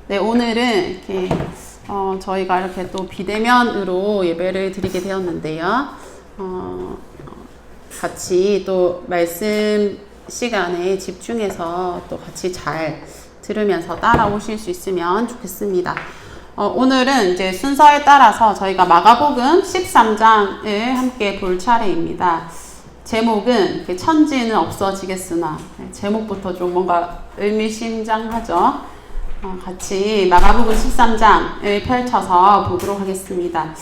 네, 오늘은 이렇게 저희가 이렇게 또 비대면으로 예배를 드리게 되었는데요. 같이 또 말씀 시간에 집중해서 또 같이 잘 들으면서 따라오실 수 있으면 좋겠습니다. 오늘은 이제 순서에 따라서 저희가 마가복음 13장을 함께 볼 차례입니다. 제목은 천지는 없어지겠으나, 제목부터 좀 뭔가 의미심장하죠. 같이 마가복음 13장을 펼쳐서 보도록 하겠습니다.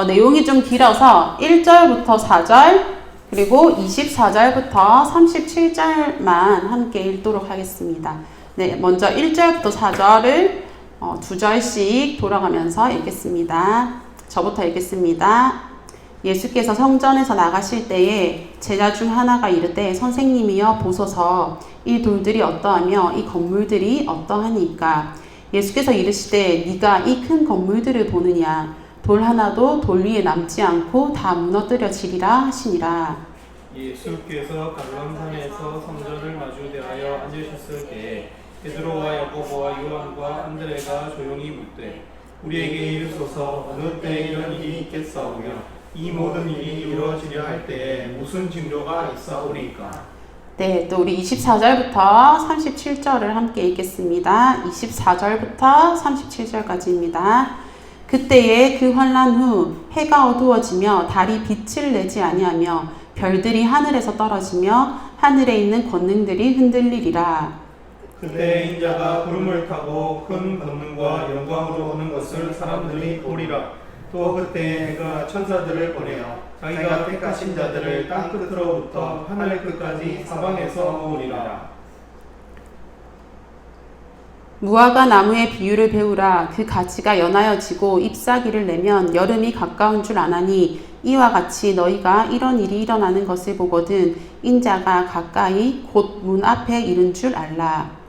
내용이 좀 길어서 1절부터 4절 그리고 24절부터 37절만 함께 읽도록 하겠습니다. 네, 먼저 1절부터 4절을 두 절씩 돌아가면서 읽겠습니다. 저부터 읽겠습니다. 예수께서 성전에서 나가실 때에 제자 중 하나가 이르되 선생님이여 보소서 이 돌들이 어떠하며 이 건물들이 어떠하니까. 예수께서 이르시되 네가 이 큰 건물들을 보느냐. 돌 하나도 돌 위에 남지 않고 다 무너뜨려지리라 하시니라. 예수께서 갈람산에서 성전을 마주대하여 앉으셨을 때에 베드로와 야고보와 요한과 안드레가 조용히 묻되 우리에게 이르소서 어느 때 이런 일이 있겠사오며 이 모든 일이 이루어지려 할 때에 무슨 징조가 있사오리까. 네, 또 우리 24절부터 37절을 함께 읽겠습니다. 24절부터 37절까지입니다. 그때에 그 환란 후 해가 어두워지며 달이 빛을 내지 아니하며 별들이 하늘에서 떨어지며 하늘에 있는 권능들이 흔들리리라. 그때 인자가 구름을 타고 큰 권능과 영광으로 오는 것을 사람들이 보리라. 또 그때 그가 천사들을 보내어 자기가 택하신 자들을 땅 끝으로부터 하늘 끝까지 사방에서 모으리라. 무화과 나무의 비유를 배우라. 그 가지가 연하여지고 잎사귀를 내면 여름이 가까운 줄 아나니 이와 같이 너희가 이런 일이 일어나는 것을 보거든 인자가 가까이 곧 문 앞에 이른 줄 알라.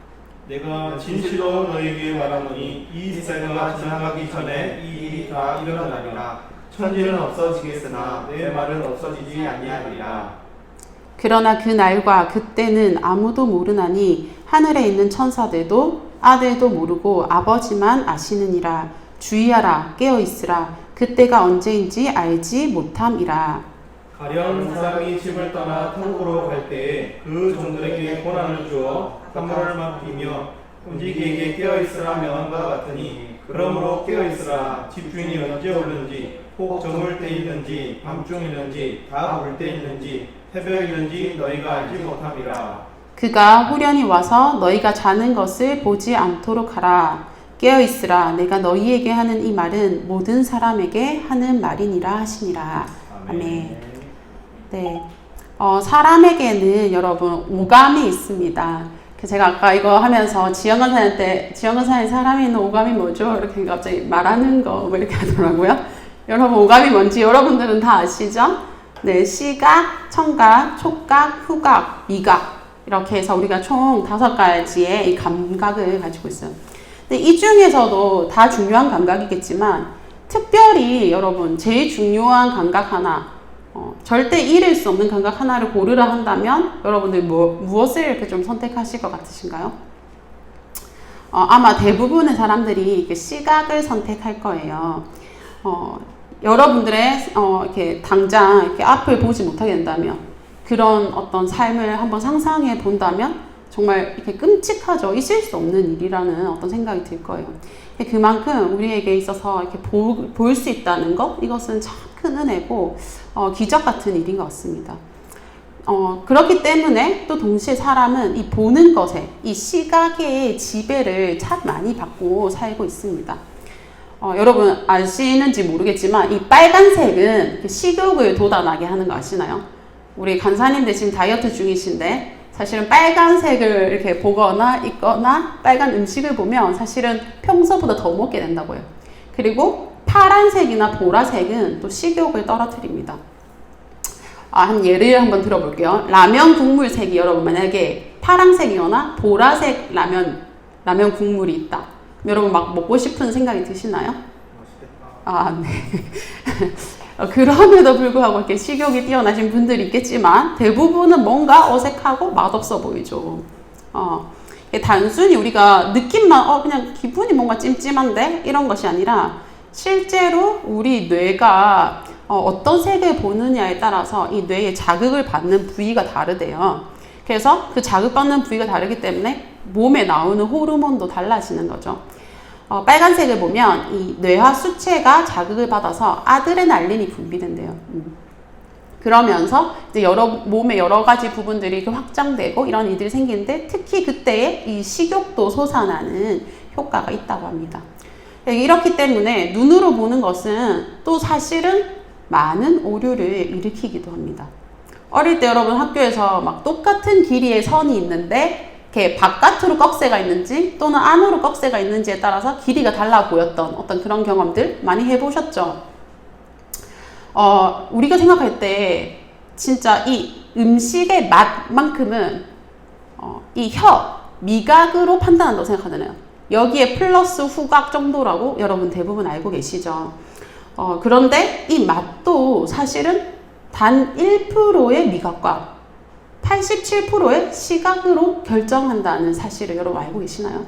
내가 진실로 너희에게 말하노니 이 세대가 지나가기 전에 이 일이 다 일어나리라. 천지는 없어지겠으나 내 말은 없어지지 아니하리라. 그러나 그 날과 그때는 아무도 모르나니 하늘에 있는 천사들도 아들도 모르고 아버지만 아시느니라. 주의하라 깨어있으라. 그때가 언제인지 알지 못함이라. 가령 사람이 집을 떠나 타국으로 갈 때에 그 종들에게 권한을 주어 함물을 맡기며 움직이게 깨어있으라 명한과 같으니 그러므로 깨어있으라. 집주인이 언제 오는지 혹 저물 때 있는지 밤중이는지 다 올 때 있는지 새벽이는지 너희가 알지 못함이라. 그가 후련히 와서 너희가 자는 것을 보지 않도록 하라. 깨어있으라. 내가 너희에게 하는 이 말은 모든 사람에게 하는 말이니라 하시니라. 아멘. 네, 사람에게는 여러분 오감이 있습니다. 제가 아까 이거 하면서 지영 강사님 사람이 있는 오감이 뭐죠? 이렇게 갑자기 말하는 거 뭐 이렇게 하더라고요. 여러분 오감이 뭔지 여러분들은 다 아시죠? 네, 시각, 청각, 촉각, 후각, 미각 이렇게 해서 우리가 총 5가지의 이 감각을 가지고 있어요. 근데 이 중에서도 다 중요한 감각이겠지만 특별히 여러분 제일 중요한 감각 하나 절대 잃을 수 없는 감각 하나를 고르라 한다면 여러분들 무엇을 이렇게 좀 선택하실 것 같으신가요? 아마 대부분의 사람들이 시각을 선택할 거예요. 여러분들의 이렇게 당장 이렇게 앞을 보지 못하게 된다면 그런 어떤 삶을 한번 상상해 본다면 정말 이렇게 끔찍하죠. 있을 수 없는 일이라는 어떤 생각이 들 거예요. 그만큼 우리에게 있어서 이렇게 볼 수 있다는 것, 이것은 참 큰 은혜고 기적 같은 일인 것 같습니다. 그렇기 때문에 또 동시에 사람은 이 보는 것에 이 시각의 지배를 참 많이 받고 살고 있습니다. 여러분 아시는지 모르겠지만 이 빨간색은 식욕을 돋아나게 하는 거 아시나요? 우리 간사님들 지금 다이어트 중이신데 사실은 빨간색을 이렇게 보거나 있거나 빨간 음식을 보면 사실은 평소보다 더 먹게 된다고요. 그리고 파란색이나 보라색은 또 식욕을 떨어뜨립니다. 한 예를 한번 들어볼게요. 라면 국물색이 여러분 만약에 파란색이거나 보라색 라면 국물이 있다. 여러분 막 먹고 싶은 생각이 드시나요? 네. 그럼에도 불구하고 이렇게 식욕이 뛰어나신 분들이 있겠지만 대부분은 뭔가 어색하고 맛없어 보이죠. 단순히 우리가 느낌만 그냥 기분이 뭔가 찜찜한데 이런 것이 아니라 실제로 우리 뇌가 어떤 색을 보느냐에 따라서 이 뇌의 자극을 받는 부위가 다르대요. 그래서 그 자극받는 부위가 다르기 때문에 몸에 나오는 호르몬도 달라지는 거죠. 빨간색을 보면 이 뇌하 수체가 자극을 받아서 아드레날린이 분비된대요. 그러면서 이제 몸의 여러 가지 부분들이 확장되고 이런 일들이 생기는데 특히 그때에 이 식욕도 솟아나는 효과가 있다고 합니다. 이렇기 때문에 눈으로 보는 것은 또 사실은 많은 오류를 일으키기도 합니다. 어릴 때 여러분 학교에서 막 똑같은 길이의 선이 있는데 이렇게 바깥으로 꺽쇠가 있는지 또는 안으로 꺽쇠가 있는지에 따라서 길이가 달라 보였던 어떤 그런 경험들 많이 해보셨죠? 우리가 생각할 때 진짜 이 음식의 맛만큼은 이 미각으로 판단한다고 생각하잖아요. 여기에 플러스 후각 정도라고 여러분 대부분 알고 계시죠. 그런데 이 맛도 사실은 단 1%의 미각과 87%의 시각으로 결정한다는 사실을 여러분 알고 계시나요?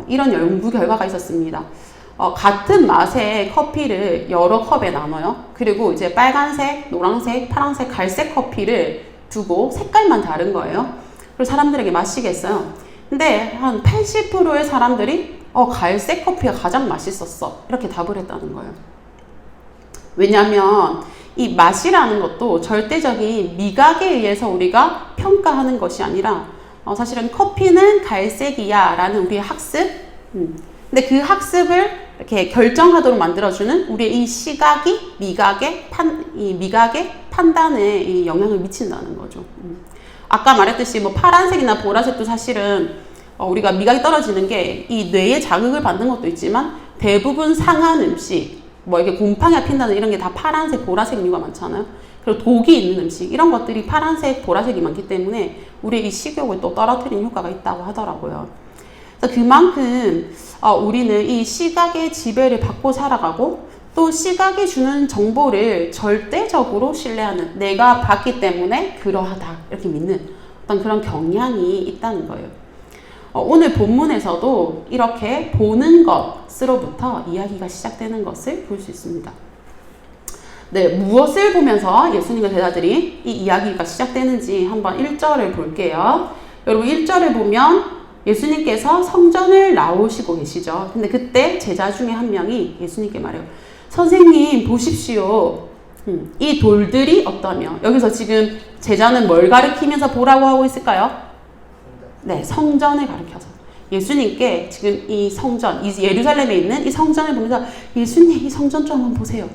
이런 연구 결과가 있었습니다. 같은 맛의 커피를 여러 컵에 나눠요. 그리고 이제 빨간색, 노란색, 파란색, 갈색 커피를 두고 색깔만 다른 거예요. 그리고 사람들에게 마시게 했어요. 근데 한 80%의 사람들이 갈색 커피가 가장 맛있었어. 이렇게 답을 했다는 거예요. 왜냐하면 이 맛이라는 것도 절대적인 미각에 의해서 우리가 평가하는 것이 아니라 사실은 커피는 갈색이야 라는 우리의 학습 근데 그 학습을 이렇게 결정하도록 만들어주는 우리의 이 시각이 미각의 판단에 이 영향을 미친다는 거죠. 아까 말했듯이 뭐 파란색이나 보라색도 사실은 우리가 미각이 떨어지는 게 이 뇌에 자극을 받는 것도 있지만 대부분 상한 음식 뭐 이게 곰팡이가 핀다는 이런 게 다 파란색, 보라색 이유가 많잖아요. 그리고 독이 있는 음식 이런 것들이 파란색, 보라색이 많기 때문에 우리의 이 식욕을 또 떨어뜨리는 효과가 있다고 하더라고요. 그래서 그만큼 우리는 이 시각의 지배를 받고 살아가고 또 시각이 주는 정보를 절대적으로 신뢰하는 내가 봤기 때문에 그러하다 이렇게 믿는 어떤 그런 경향이 있다는 거예요. 오늘 본문에서도 이렇게 보는 것으로부터 이야기가 시작되는 것을 볼 수 있습니다. 네, 무엇을 보면서 예수님과 제자들이 이 이야기가 시작되는지 한번 1절을 볼게요. 여러분 1절을 보면 예수님께서 성전을 나오시고 계시죠. 근데 그때 제자 중에 한 명이 예수님께 말해요. 선생님 보십시오. 이 돌들이 어떠며 여기서 지금 제자는 뭘 가리키면서 보라고 하고 있을까요? 네, 성전을 가리켜서 예수님께 지금 이 성전, 이 예루살렘에 있는 이 성전을 보면서 예수님 이 성전 좀 한번 보세요.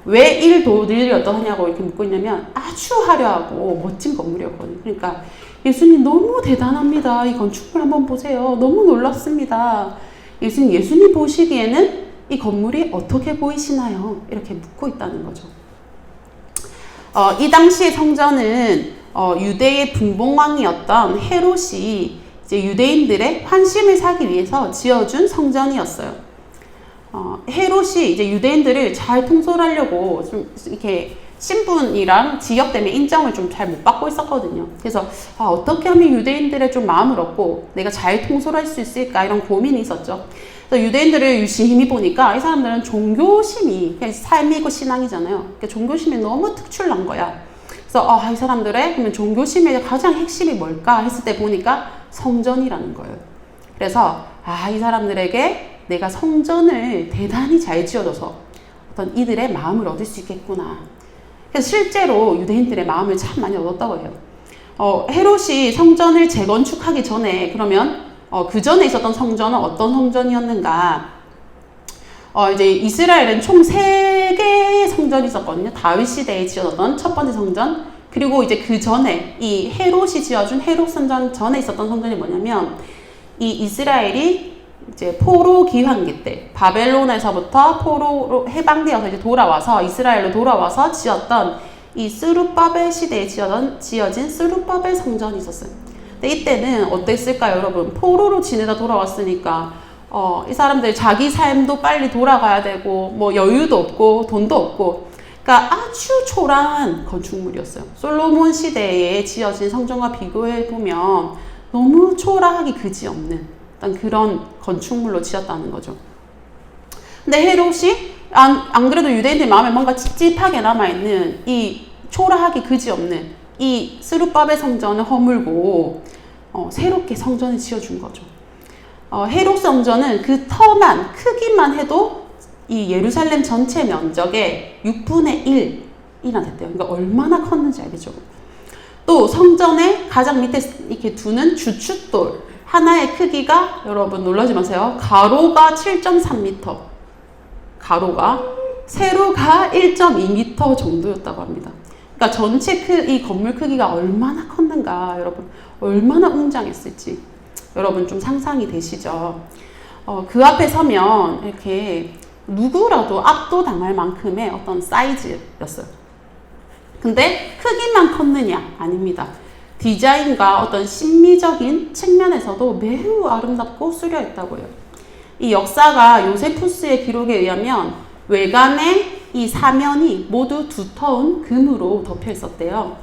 왜 이 돌들이 어떠하냐고 이렇게 묻고 있냐면 아주 화려하고 멋진 건물이었거든요. 그러니까 예수님 너무 대단합니다. 이 건축물 한번 보세요. 너무 놀랍습니다. 예수님 보시기에는 이 건물이 어떻게 보이시나요? 이렇게 묻고 있다는 거죠. 이 당시의 성전은 유대의 분봉왕이었던 헤롯이 이제 유대인들의 환심을 사기 위해서 지어준 성전이었어요. 헤롯이 이제 유대인들을 잘 통솔하려고 좀 이렇게 신분이랑 지역 때문에 인정을 좀 잘 못 받고 있었거든요. 그래서 어떻게 하면 유대인들의 좀 마음을 얻고 내가 잘 통솔할 수 있을까 이런 고민이 있었죠. 그래서 유대인들을 유심히 보니까 이 사람들은 종교심이 그냥 삶이고 신앙이잖아요. 그러니까 종교심이 너무 특출난 거야. 그래서 이 사람들의 그러면 종교심의 가장 핵심이 뭘까 했을 때 보니까 성전이라는 거예요. 그래서 이 사람들에게 내가 성전을 대단히 잘 지어줘서 어떤 이들의 마음을 얻을 수 있겠구나. 그래서 실제로 유대인들의 마음을 참 많이 얻었다고 해요. 헤롯이 성전을 재건축하기 전에 그러면 그 전에 있었던 성전은 어떤 성전이었는가? 이제 이스라엘은 총 3개의 성전이 있었거든요. 다윗 시대에 지어졌던 첫 번째 성전, 그리고 이제 그 전에 이 헤롯이 지어준 헤롯 성전 전에 있었던 성전이 뭐냐면 이 이스라엘이 이제 포로 기환기 때 바벨론에서부터 포로로 해방되어서 이제 돌아와서 이스라엘로 돌아와서 지었던 이 스룹바벨 시대에 지어진 스룹바벨 성전이 있었어요. 근데 이때는 어땠을까요, 여러분? 포로로 지내다 돌아왔으니까 이 사람들 자기 삶도 빨리 돌아가야 되고 뭐 여유도 없고 돈도 없고 그러니까 아주 초라한 건축물이었어요. 솔로몬 시대에 지어진 성전과 비교해 보면 너무 초라하기 그지없는 어떤 그런 건축물로 지었다는 거죠. 근데 헤롯이 안 그래도 유대인들 마음에 뭔가 찝찝하게 남아있는 이 초라하기 그지없는 이 스룹바벨 성전을 허물고 새롭게 성전을 지어준 거죠. 헤롯 성전은 그 터만 크기만 해도 이 예루살렘 전체 면적의 6분의 1이나 됐대요. 그러니까 얼마나 컸는지 알겠죠? 또 성전의 가장 밑에 이렇게 두는 주춧돌 하나의 크기가 여러분 놀라지 마세요. 가로가 7.3m, 가로가 세로가 1.2m 정도였다고 합니다. 그러니까 전체 이 건물 크기가 얼마나 컸는가 여러분 얼마나 웅장했을지 여러분 좀 상상이 되시죠? 그 앞에 서면 이렇게 누구라도 압도당할 만큼의 어떤 사이즈였어요. 근데 크기만 컸느냐? 아닙니다. 디자인과 어떤 심미적인 측면에서도 매우 아름답고 수려했다고 해요. 이 역사가 요세푸스의 기록에 의하면 외관의 이 사면이 모두 두터운 금으로 덮여 있었대요.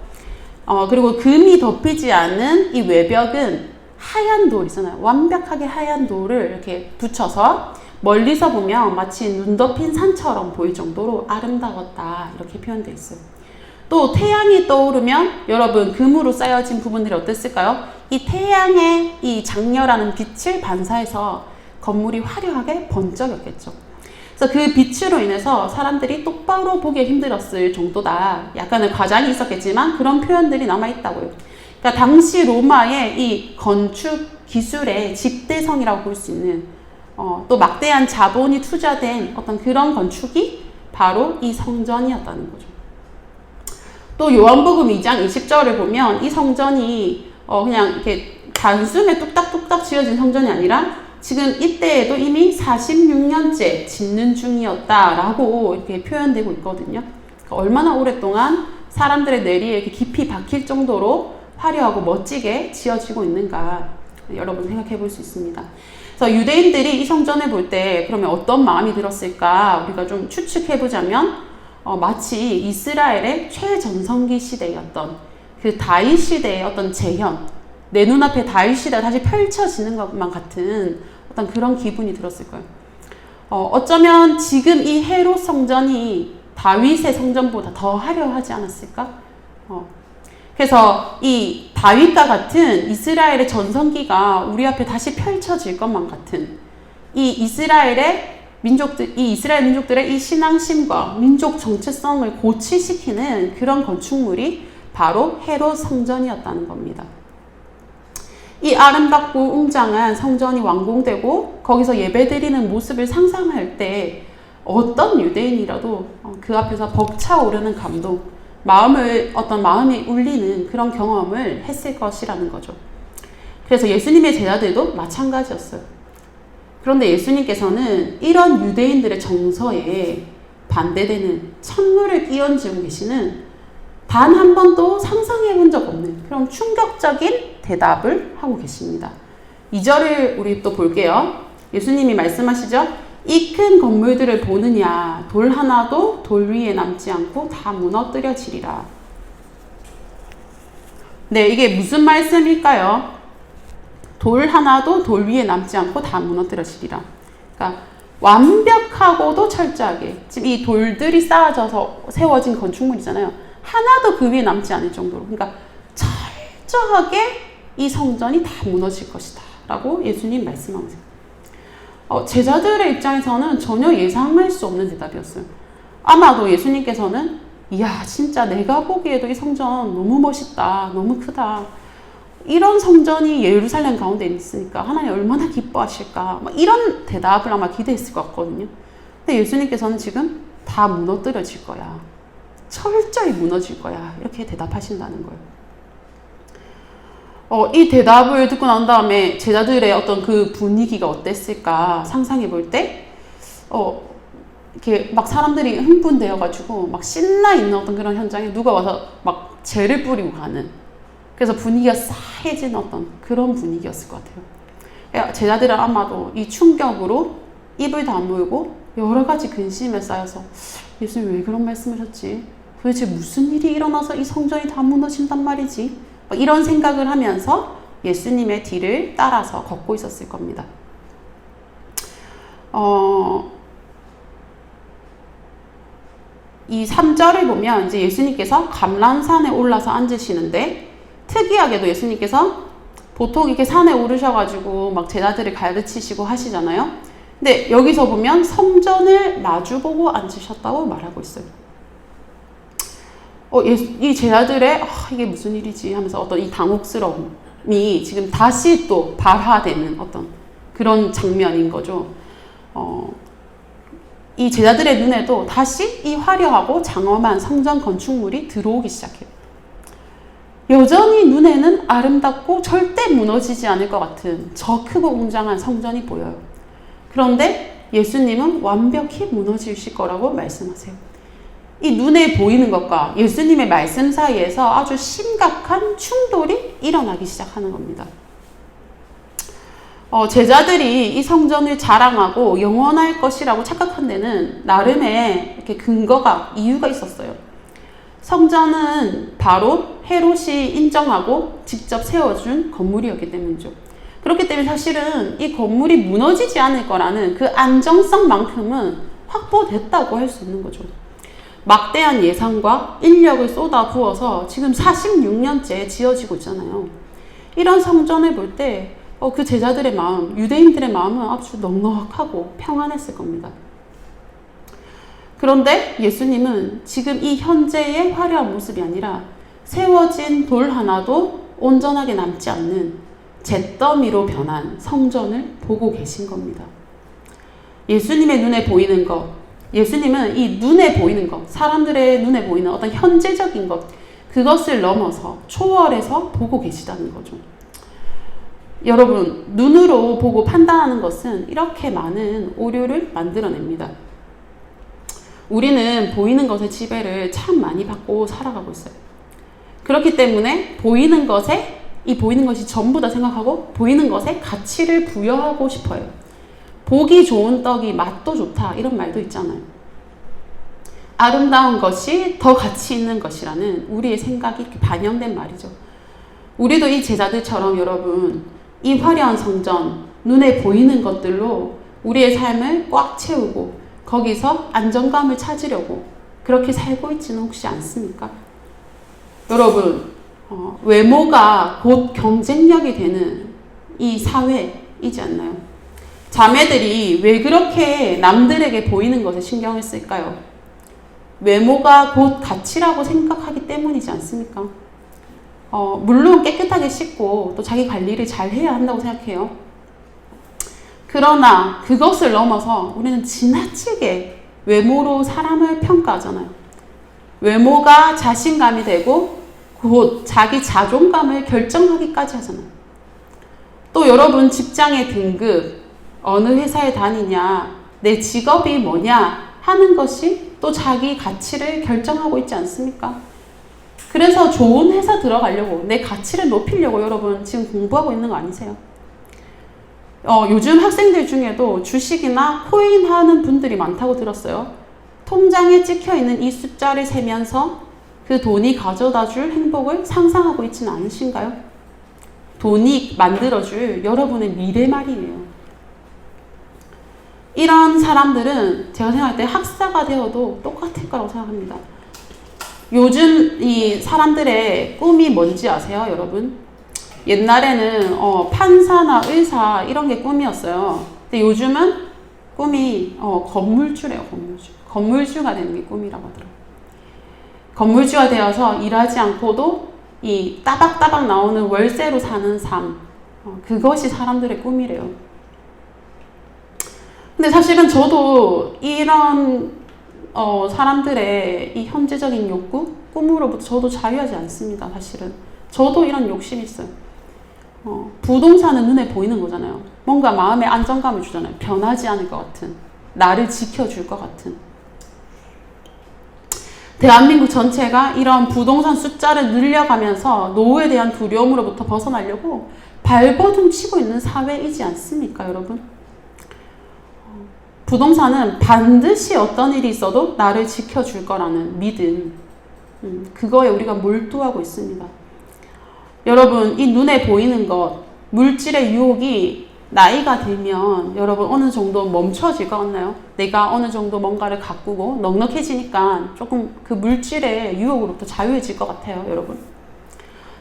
그리고 금이 덮이지 않은 이 외벽은 하얀 돌 있잖아요. 완벽하게 하얀 돌을 이렇게 붙여서 멀리서 보면 마치 눈 덮인 산처럼 보일 정도로 아름다웠다. 이렇게 표현되어 있어요. 또 태양이 떠오르면 여러분 금으로 쌓여진 부분들이 어땠을까요? 이 태양의 이 장렬하는 빛을 반사해서 건물이 화려하게 번쩍였겠죠. 그래서 그 빛으로 인해서 사람들이 똑바로 보기 힘들었을 정도다. 약간의 과장이 있었겠지만 그런 표현들이 남아있다고요. 그러니까 당시 로마의 이 건축 기술의 집대성이라고 볼 수 있는 또 막대한 자본이 투자된 어떤 그런 건축이 바로 이 성전이었다는 거죠. 또 요한복음 2장 20절을 보면 이 성전이 그냥 이렇게 단숨에 뚝딱뚝딱 지어진 성전이 아니라 지금 이때에도 이미 46년째 짓는 중이었다라고 이렇게 표현되고 있거든요. 그러니까 얼마나 오랫동안 사람들의 뇌리에 이렇게 깊이 박힐 정도로 화려하고 멋지게 지어지고 있는가 여러분 생각해 볼 수 있습니다. 그래서 유대인들이 이 성전을 볼 때 그러면 어떤 마음이 들었을까 우리가 좀 추측해 보자면 마치 이스라엘의 최전성기 시대였던 그 다윗 시대의 어떤 재현, 내 눈앞에 다윗 시대가 다시 펼쳐지는 것만 같은 어떤 그런 기분이 들었을 거예요. 어쩌면 지금 이 헤롯 성전이 다윗의 성전보다 더 화려하지 않았을까? 그래서 이 다윗과 같은 이스라엘의 전성기가 우리 앞에 다시 펼쳐질 것만 같은 이 이스라엘 민족들의 이 신앙심과 민족 정체성을 고취시키는 그런 건축물이 바로 헤롯 성전이었다는 겁니다. 이 아름답고 웅장한 성전이 완공되고 거기서 예배드리는 모습을 상상할 때 어떤 유대인이라도 그 앞에서 벅차오르는 감동, 마음이 울리는 그런 경험을 했을 것이라는 거죠. 그래서 예수님의 제자들도 마찬가지였어요. 그런데 예수님께서는 이런 유대인들의 정서에 반대되는 찬물을 끼얹고 계시는 단 한 번도 상상해 본 적 없는 그런 충격적인 대답을 하고 계십니다. 2절을 우리 또 볼게요. 예수님이 말씀하시죠. 이 큰 건물들을 보느냐 돌 하나도 돌 위에 남지 않고 다 무너뜨려지리라. 네, 이게 무슨 말씀일까요? 돌 하나도 돌 위에 남지 않고 다 무너뜨려지리라. 그러니까 완벽하고도 철저하게 지금 이 돌들이 쌓아져서 세워진 건축물이잖아요. 하나도 그 위에 남지 않을 정도로 그러니까 철저하게 이 성전이 다 무너질 것이다 라고 예수님 말씀하세요. 제자들의 입장에서는 전혀 예상할 수 없는 대답이었어요. 아마도 예수님께서는 이야 진짜 내가 보기에도 이 성전 너무 멋있다 너무 크다 이런 성전이 예루살렘 가운데 있으니까 하나님 얼마나 기뻐하실까 막 이런 대답을 아마 기대했을 것 같거든요. 근데 예수님께서는 지금 다 무너뜨려질 거야. 철저히 무너질 거야. 이렇게 대답하신다는 거예요. 이 대답을 듣고 난 다음에 제자들의 어떤 그 분위기가 어땠을까 상상해 볼 때 이렇게 막 사람들이 흥분되어가지고 막 신나 있는 어떤 그런 현장에 누가 와서 막 재를 뿌리고 가는 그래서 분위기가 싸해진 어떤 그런 분위기였을 것 같아요. 제자들은 아마도 이 충격으로 입을 다물고 여러 가지 근심에 쌓여서 예수님 왜 그런 말씀하셨지? 도대체 무슨 일이 일어나서 이 성전이 다 무너진단 말이지? 이런 생각을 하면서 예수님의 뒤를 따라서 걷고 있었을 겁니다. 이 3절을 보면 이제 예수님께서 감람산에 올라서 앉으시는데, 특이하게도 예수님께서 보통 이렇게 산에 오르셔가지고 막 제자들을 가르치시고 하시잖아요. 근데 여기서 보면 성전을 마주보고 앉으셨다고 말하고 있어요. 이 제자들의 이게 무슨 일이지 하면서 어떤 이 당혹스러움이 지금 다시 또 발화되는 어떤 그런 장면인 거죠. 이 제자들의 눈에도 다시 이 화려하고 장엄한 성전 건축물이 들어오기 시작해요. 여전히 눈에는 아름답고 절대 무너지지 않을 것 같은 저 크고 웅장한 성전이 보여요. 그런데 예수님은 완벽히 무너지실 거라고 말씀하세요. 이 눈에 보이는 것과 예수님의 말씀 사이에서 아주 심각한 충돌이 일어나기 시작하는 겁니다. 제자들이 이 성전을 자랑하고 영원할 것이라고 착각한 데는 나름의 이렇게 근거가, 이유가 있었어요. 성전은 바로 헤롯이 인정하고 직접 세워준 건물이었기 때문이죠. 그렇기 때문에 사실은 이 건물이 무너지지 않을 거라는 그 안정성만큼은 확보됐다고 할 수 있는 거죠. 막대한 예산과 인력을 쏟아 부어서 지금 46년째 지어지고 있잖아요. 이런 성전을 볼 때 그 제자들의 마음, 유대인들의 마음은 아주 넉넉하고 평안했을 겁니다. 그런데 예수님은 지금 이 현재의 화려한 모습이 아니라 세워진 돌 하나도 온전하게 남지 않는 잿더미로 변한 성전을 보고 계신 겁니다. 예수님의 눈에 보이는 것, 예수님은 이 눈에 보이는 것, 사람들의 눈에 보이는 어떤 현재적인 것, 그것을 넘어서 초월해서 보고 계시다는 거죠. 여러분, 눈으로 보고 판단하는 것은 이렇게 많은 오류를 만들어냅니다. 우리는 보이는 것의 지배를 참 많이 받고 살아가고 있어요. 그렇기 때문에 보이는 것에, 이 보이는 것이 전부다 생각하고 보이는 것에 가치를 부여하고 싶어요. 보기 좋은 떡이 맛도 좋다, 이런 말도 있잖아요. 아름다운 것이 더 가치 있는 것이라는 우리의 생각이 이렇게 반영된 말이죠. 우리도 이 제자들처럼 여러분, 이 화려한 성전, 눈에 보이는 것들로 우리의 삶을 꽉 채우고 거기서 안정감을 찾으려고 그렇게 살고 있지는 혹시 않습니까? 여러분, 외모가 곧 경쟁력이 되는 이 사회이지 않나요? 자매들이 왜 그렇게 남들에게 보이는 것에 신경을 쓸까요? 외모가 곧 가치라고 생각하기 때문이지 않습니까? 물론 깨끗하게 씻고 또 자기 관리를 잘 해야 한다고 생각해요. 그러나 그것을 넘어서 우리는 지나치게 외모로 사람을 평가하잖아요. 외모가 자신감이 되고 곧 자기 자존감을 결정하기까지 하잖아요. 또 여러분 직장의 등급, 어느 회사에 다니냐, 내 직업이 뭐냐 하는 것이 또 자기 가치를 결정하고 있지 않습니까? 그래서 좋은 회사 들어가려고, 내 가치를 높이려고 여러분 지금 공부하고 있는 거 아니세요? 요즘 학생들 중에도 주식이나 코인 하는 분들이 많다고 들었어요. 통장에 찍혀있는 이 숫자를 세면서 그 돈이 가져다 줄 행복을 상상하고 있지는 않으신가요? 돈이 만들어줄 여러분의 미래 말이에요. 이런 사람들은 제가 생각할 때 학사가 되어도 똑같을 거라고 생각합니다. 요즘 이 사람들의 꿈이 뭔지 아세요, 여러분? 옛날에는 판사나 의사 이런 게 꿈이었어요. 근데 요즘은 꿈이 건물주래요, 건물주. 건물주가 되는 게 꿈이라고 하더라고요. 건물주가 되어서 일하지 않고도 이 따박따박 나오는 월세로 사는 삶, 그것이 사람들의 꿈이래요. 근데 사실은 저도 이런 사람들의 이 현재적인 욕구, 꿈으로부터 저도 자유하지 않습니다. 사실은 저도 이런 욕심이 있어요. 부동산은 눈에 보이는 거잖아요. 뭔가 마음의 안정감을 주잖아요. 변하지 않을 것 같은, 나를 지켜줄 것 같은. 대한민국 전체가 이런 부동산 숫자를 늘려가면서 노후에 대한 두려움으로부터 벗어나려고 발버둥 치고 있는 사회이지 않습니까, 여러분? 부동산은 반드시 어떤 일이 있어도 나를 지켜줄 거라는 믿음, 그거에 우리가 몰두하고 있습니다. 여러분, 이 눈에 보이는 것, 물질의 유혹이 나이가 들면 여러분 어느 정도 멈춰질 것 같나요? 내가 어느 정도 뭔가를 가꾸고 넉넉해지니까 조금 그 물질의 유혹으로부터 자유해질 것 같아요, 여러분.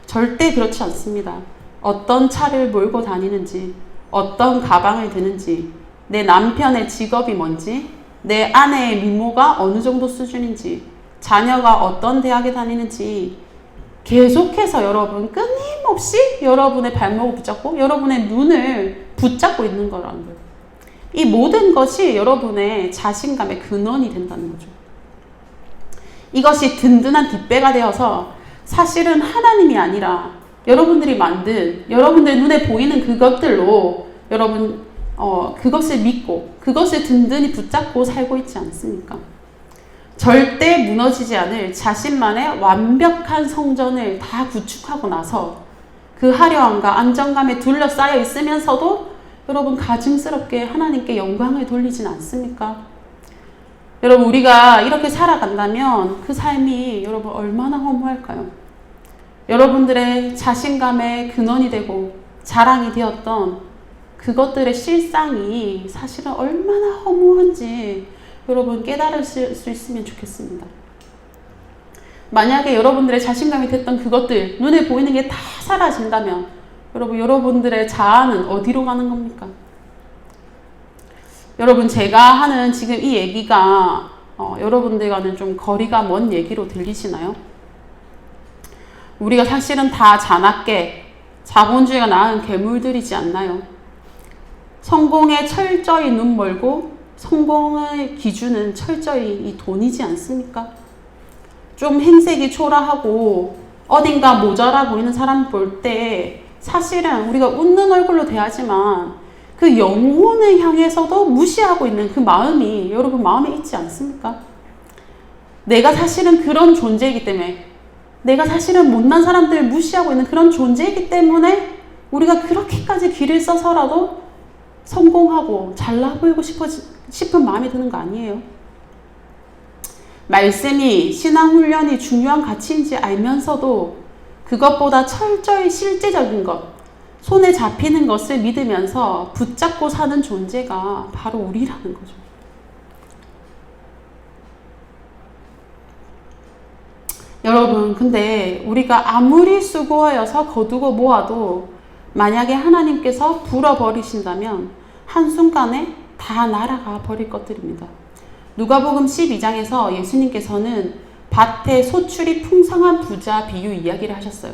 절대 그렇지 않습니다. 어떤 차를 몰고 다니는지, 어떤 가방을 드는지, 내 남편의 직업이 뭔지, 내 아내의 미모가 어느 정도 수준인지, 자녀가 어떤 대학에 다니는지 계속해서 여러분 끊임없이 여러분의 발목을 붙잡고 여러분의 눈을 붙잡고 있는 거라는 거예요. 이 모든 것이 여러분의 자신감의 근원이 된다는 거죠. 이것이 든든한 뒷배가 되어서 사실은 하나님이 아니라 여러분들이 만든 여러분들 눈에 보이는 그것들로 여러분 그것을 믿고 그것을 든든히 붙잡고 살고 있지 않습니까? 절대 무너지지 않을 자신만의 완벽한 성전을 다 구축하고 나서 그 화려함과 안정감에 둘러싸여 있으면서도 여러분 가증스럽게 하나님께 영광을 돌리진 않습니까? 여러분 우리가 이렇게 살아간다면 그 삶이 여러분 얼마나 허무할까요? 여러분들의 자신감의 근원이 되고 자랑이 되었던 그것들의 실상이 사실은 얼마나 허무한지 여러분 깨달을 수 있으면 좋겠습니다. 만약에 여러분들의 자신감이 됐던 그것들, 눈에 보이는 게 다 사라진다면 여러분들의 자아는 어디로 가는 겁니까? 여러분 제가 하는 지금 이 얘기가 여러분들과는 좀 거리가 먼 얘기로 들리시나요? 우리가 사실은 다 자나깨, 자본주의가 낳은 괴물들이지 않나요? 성공에 철저히 눈 멀고 성공의 기준은 철저히 이 돈이지 않습니까? 좀 행색이 초라하고 어딘가 모자라 보이는 사람 볼 때 사실은 우리가 웃는 얼굴로 대하지만 그 영혼을 향해서도 무시하고 있는 그 마음이 여러분 마음에 있지 않습니까? 내가 사실은 그런 존재이기 때문에 내가 사실은 못난 사람들을 무시하고 있는 그런 존재이기 때문에 우리가 그렇게까지 길을 써서라도 성공하고 잘나 보이고 싶은 마음이 드는 거 아니에요? 말씀이 신앙훈련이 중요한 가치인지 알면서도 그것보다 철저히 실제적인 것, 손에 잡히는 것을 믿으면서 붙잡고 사는 존재가 바로 우리라는 거죠. 여러분, 근데 우리가 아무리 수고하여서 거두고 모아도 만약에 하나님께서 불어버리신다면 한순간에 다 날아가 버릴 것들입니다. 누가복음 12장에서 예수님께서는 밭에 소출이 풍성한 부자 비유 이야기를 하셨어요.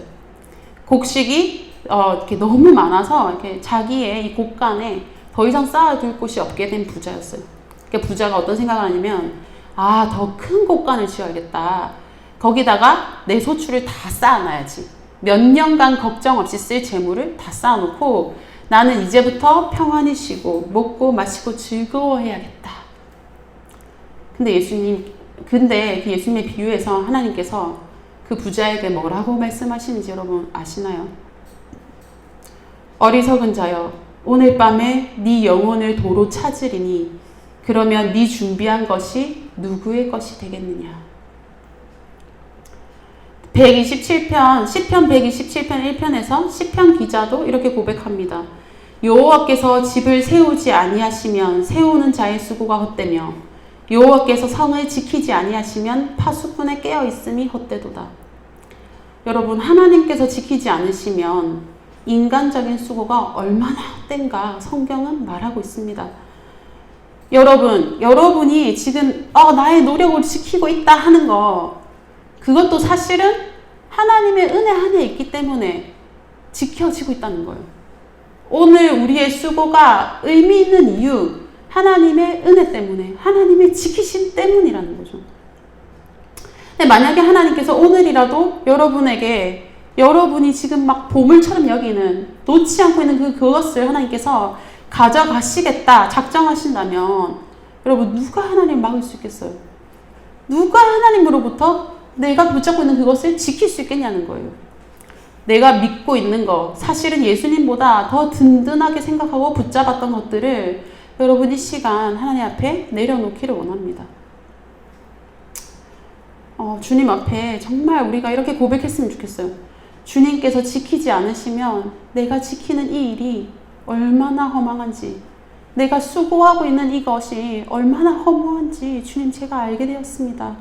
곡식이 이렇게 너무 많아서 이렇게 자기의 이 곡간에 더 이상 쌓아둘 곳이 없게 된 부자였어요. 그러니까 부자가 어떤 생각을 하냐면 더 큰 곡간을 지어야겠다. 거기다가 내 소출을 다 쌓아놔야지. 몇 년간 걱정 없이 쓸 재물을 다 쌓아놓고 나는 이제부터 평안히 쉬고 먹고 마시고 즐거워해야겠다. 근데 그 예수님의 비유에서 하나님께서 그 부자에게 뭐라고 말씀하시는지 여러분 아시나요? 어리석은 자여, 오늘 밤에 네 영혼을 도로 찾으리니 그러면 네 준비한 것이 누구의 것이 되겠느냐? 127편, 시편 127편 1편에서 시편 기자도 이렇게 고백합니다. 여호와께서 집을 세우지 아니하시면 세우는 자의 수고가 헛되며 여호와께서 성을 지키지 아니하시면 파수꾼의 깨어있음이 헛되도다. 여러분, 하나님께서 지키지 않으시면 인간적인 수고가 얼마나 헛된가 성경은 말하고 있습니다. 여러분이 지금 나의 노력을 지키고 있다 하는 거 그것도 사실은 하나님의 은혜 안에 있기 때문에 지켜지고 있다는 거예요. 오늘 우리의 수고가 의미 있는 이유, 하나님의 은혜 때문에, 하나님의 지키심 때문이라는 거죠. 근데 만약에 하나님께서 오늘이라도 여러분에게 여러분이 지금 막 보물처럼 여기는, 놓지 않고 있는 그것을 하나님께서 가져가시겠다 작정하신다면 여러분 누가 하나님을 막을 수 있겠어요? 누가 하나님으로부터 내가 붙잡고 있는 그것을 지킬 수 있겠냐는 거예요. 내가 믿고 있는 것, 사실은 예수님보다 더 든든하게 생각하고 붙잡았던 것들을 여러분 이 시간 하나님 앞에 내려놓기를 원합니다. 주님 앞에 정말 우리가 이렇게 고백했으면 좋겠어요. 주님께서 지키지 않으시면 내가 지키는 이 일이 얼마나 허망한지, 내가 수고하고 있는 이것이 얼마나 허무한지 주님 제가 알게 되었습니다.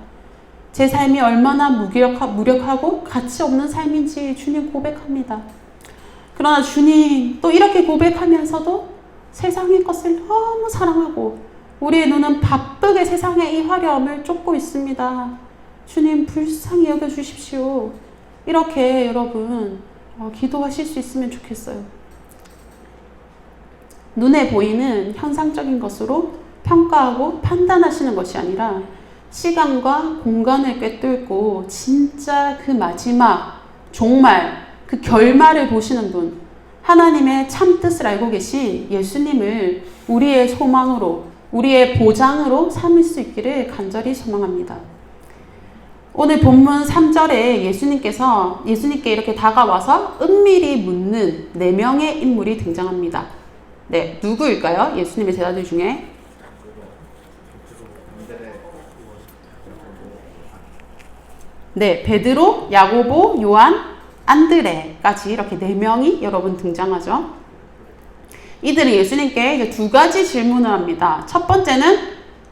제 삶이 얼마나 무력하고 가치 없는 삶인지 주님 고백합니다. 그러나 주님 또 이렇게 고백하면서도 세상의 것을 너무 사랑하고 우리의 눈은 바쁘게 세상의 이 화려함을 쫓고 있습니다. 주님 불쌍히 여겨주십시오. 이렇게 여러분 기도하실 수 있으면 좋겠어요. 눈에 보이는 현상적인 것으로 평가하고 판단하시는 것이 아니라 시간과 공간을 꿰뚫고 진짜 그 마지막 종말, 그 결말을 보시는 분, 하나님의 참뜻을 알고 계신 예수님을 우리의 소망으로, 우리의 보장으로 삼을 수 있기를 간절히 소망합니다. 오늘 본문 3절에 예수님께 이렇게 다가와서 은밀히 묻는 4명의 인물이 등장합니다. 네, 누구일까요? 예수님의 제자들 중에. 네, 베드로, 야고보, 요한, 안드레까지 이렇게 4명이 여러분 등장하죠. 이들은 예수님께 이제 2가지 질문을 합니다. 첫 번째는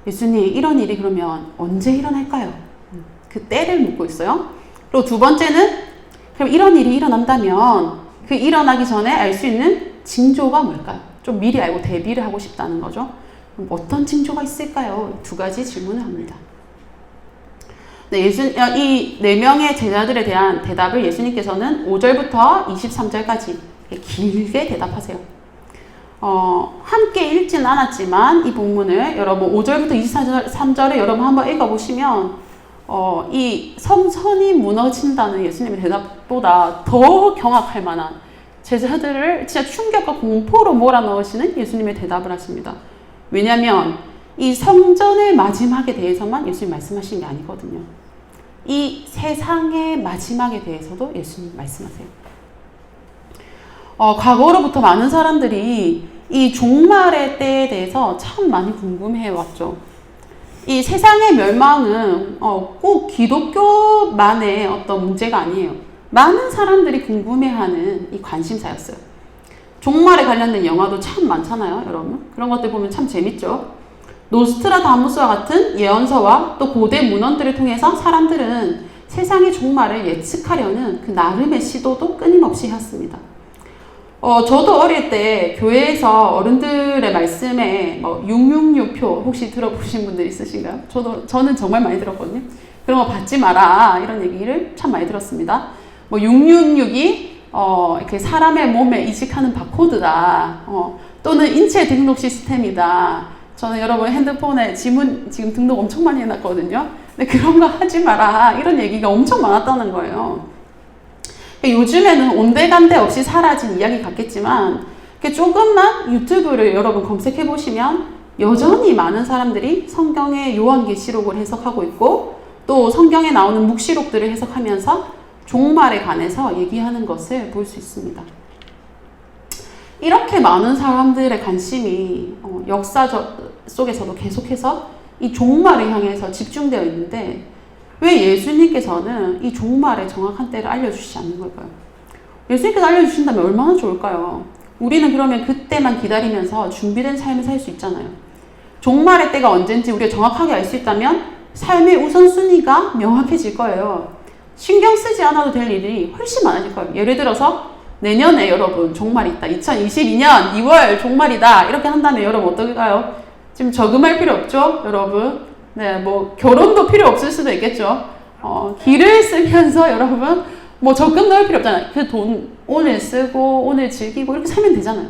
예수님 이런 일이 그러면 언제 일어날까요? 그 때를 묻고 있어요. 그리고 2번째는 그럼 이런 일이 일어난다면 그 일어나기 전에 알 수 있는 징조가 뭘까요? 좀 미리 알고 대비를 하고 싶다는 거죠. 그럼 어떤 징조가 있을까요? 2가지 질문을 합니다. 네, 이 4명의 제자들에 대한 대답을 예수님께서는 5절부터 23절까지 길게 대답하세요. 함께 읽지는 않았지만 이 본문을 여러분 5절부터 23절을 여러분 한번 읽어보시면 이 성전이 무너진다는 예수님의 대답보다 더 경악할 만한 제자들을 진짜 충격과 공포로 몰아넣으시는 예수님의 대답을 하십니다. 왜냐하면 이 성전의 마지막에 대해서만 예수님 말씀하시는 게 아니거든요. 이 세상의 마지막에 대해서도 예수님 말씀하세요. 과거로부터 많은 사람들이 이 종말의 때에 대해서 참 많이 궁금해 왔죠. 이 세상의 멸망은 꼭 기독교만의 어떤 문제가 아니에요. 많은 사람들이 궁금해하는 이 관심사였어요. 종말에 관련된 영화도 참 많잖아요, 여러분. 그런 것들 보면 참 재밌죠. 노스트라다무스와 같은 예언서와 또 고대 문헌들을 통해서 사람들은 세상의 종말을 예측하려는 그 나름의 시도도 끊임없이 했습니다. 저도 어릴 때 교회에서 어른들의 말씀에 666표 혹시 들어보신 분들 있으신가요? 저는 정말 많이 들었거든요. 그런 거 받지 마라 이런 얘기를 참 많이 들었습니다. 666이 이렇게 사람의 몸에 이식하는 바코드다. 또는 인체 등록 시스템이다. 저는 여러분 핸드폰에 지금 등록 엄청 많이 해놨거든요. 근데 그런 거 하지 마라 이런 얘기가 엄청 많았다는 거예요. 요즘에는 온데간데 없이 사라진 이야기 같겠지만 조금만 유튜브를 여러분 검색해 보시면 여전히 많은 사람들이 성경의 요한계시록을 해석하고 있고 또 성경에 나오는 묵시록들을 해석하면서 종말에 관해서 얘기하는 것을 볼 수 있습니다. 이렇게 많은 사람들의 관심이 역사 속에서도 계속해서 이 종말을 향해서 집중되어 있는데 왜 예수님께서는 이 종말의 정확한 때를 알려주시지 않는 걸까요? 예수님께서 알려주신다면 얼마나 좋을까요? 우리는 그러면 그때만 기다리면서 준비된 삶을 살 수 있잖아요. 종말의 때가 언젠지 우리가 정확하게 알 수 있다면 삶의 우선순위가 명확해질 거예요. 신경 쓰지 않아도 될 일이 훨씬 많아질 거예요. 예를 들어서 내년에 여러분 종말이 있다. 2022년 2월 종말이다. 이렇게 한다면 여러분 어떨까요? 지금 저금할 필요 없죠? 여러분. 네, 결혼도 필요 없을 수도 있겠죠. 길을 쓰면서 여러분, 적금 넣을 필요 없잖아요. 그 돈 오늘 쓰고, 오늘 즐기고, 이렇게 살면 되잖아요.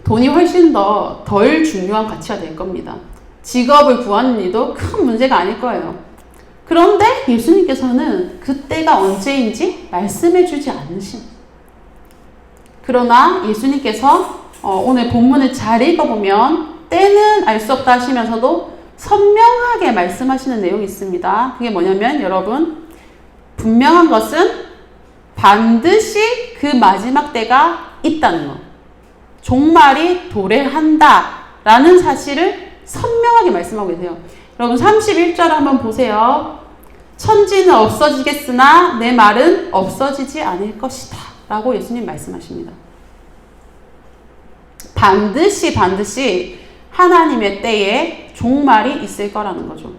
돈이 훨씬 덜 중요한 가치가 될 겁니다. 직업을 구하는 일도 큰 문제가 아닐 거예요. 그런데 예수님께서는 그때가 언제인지 말씀해 주지 않으신. 그러나 예수님께서 오늘 본문을 잘 읽어보면 때는 알 수 없다 하시면서도 선명하게 말씀하시는 내용이 있습니다. 그게 뭐냐면 여러분 분명한 것은 반드시 그 마지막 때가 있다는 것. 종말이 도래한다 라는 사실을 선명하게 말씀하고 계세요. 여러분 31절 한번 보세요. 천지는 없어지겠으나 내 말은 없어지지 않을 것이다 라고 예수님 말씀하십니다. 반드시 하나님의 때에 종말이 있을 거라는 거죠.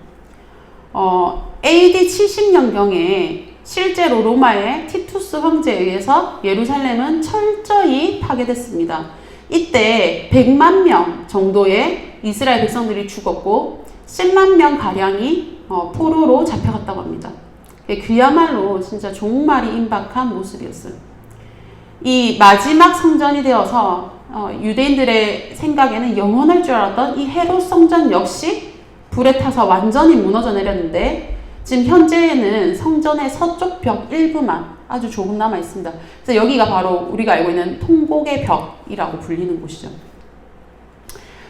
AD 70년경에 실제로 로마의 티투스 황제에 의해서 예루살렘은 철저히 파괴됐습니다. 이때 100만 명 정도의 이스라엘 백성들이 죽었고 10만 명 가량이 포로로 잡혀갔다고 합니다. 그야말로 진짜 종말이 임박한 모습이었어요. 이 마지막 성전이 되어서 유대인들의 생각에는 영원할 줄 알았던 이 헤롯 성전 역시 불에 타서 완전히 무너져 내렸는데 지금 현재에는 성전의 서쪽 벽 일부만 아주 조금 남아 있습니다. 그래서 여기가 바로 우리가 알고 있는 통곡의 벽이라고 불리는 곳이죠.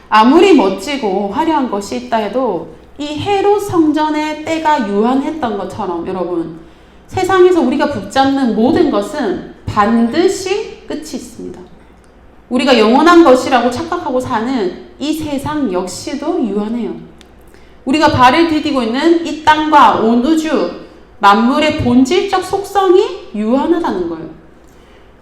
아무리 멋지고 화려한 것이 있다 해도 이 헤롯 성전의 때가 유한했던 것처럼 여러분 세상에서 우리가 붙잡는 모든 것은 반드시 끝이 있습니다. 우리가 영원한 것이라고 착각하고 사는 이 세상 역시도 유한해요. 우리가 발을 디디고 있는 이 땅과 온 우주, 만물의 본질적 속성이 유한하다는 거예요.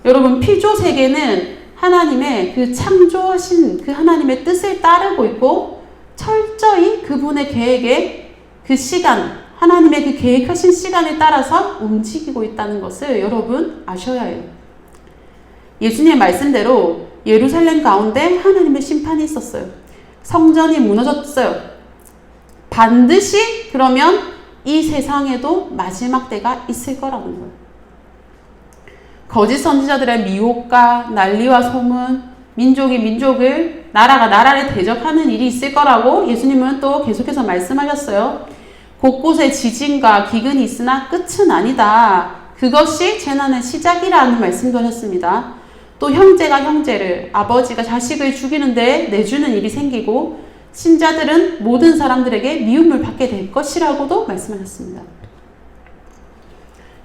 여러분, 피조 세계는 하나님의 그 창조하신 그 하나님의 뜻을 따르고 있고 철저히 그분의 계획에 그 시간, 하나님의 그 계획하신 시간에 따라서 움직이고 있다는 것을 여러분 아셔야 해요. 예수님의 말씀대로 예루살렘 가운데 하나님의 심판이 있었어요. 성전이 무너졌어요. 반드시 그러면 이 세상에도 마지막 때가 있을 거라는 거예요. 거짓 선지자들의 미혹과 난리와 소문, 민족이 민족을, 나라가 나라를 대적하는 일이 있을 거라고 예수님은 또 계속해서 말씀하셨어요. 곳곳에 지진과 기근이 있으나 끝은 아니다. 그것이 재난의 시작이라는 말씀도 하셨습니다. 또 형제가 형제를, 아버지가 자식을 죽이는데 내주는 일이 생기고 신자들은 모든 사람들에게 미움을 받게 될 것이라고도 말씀하셨습니다.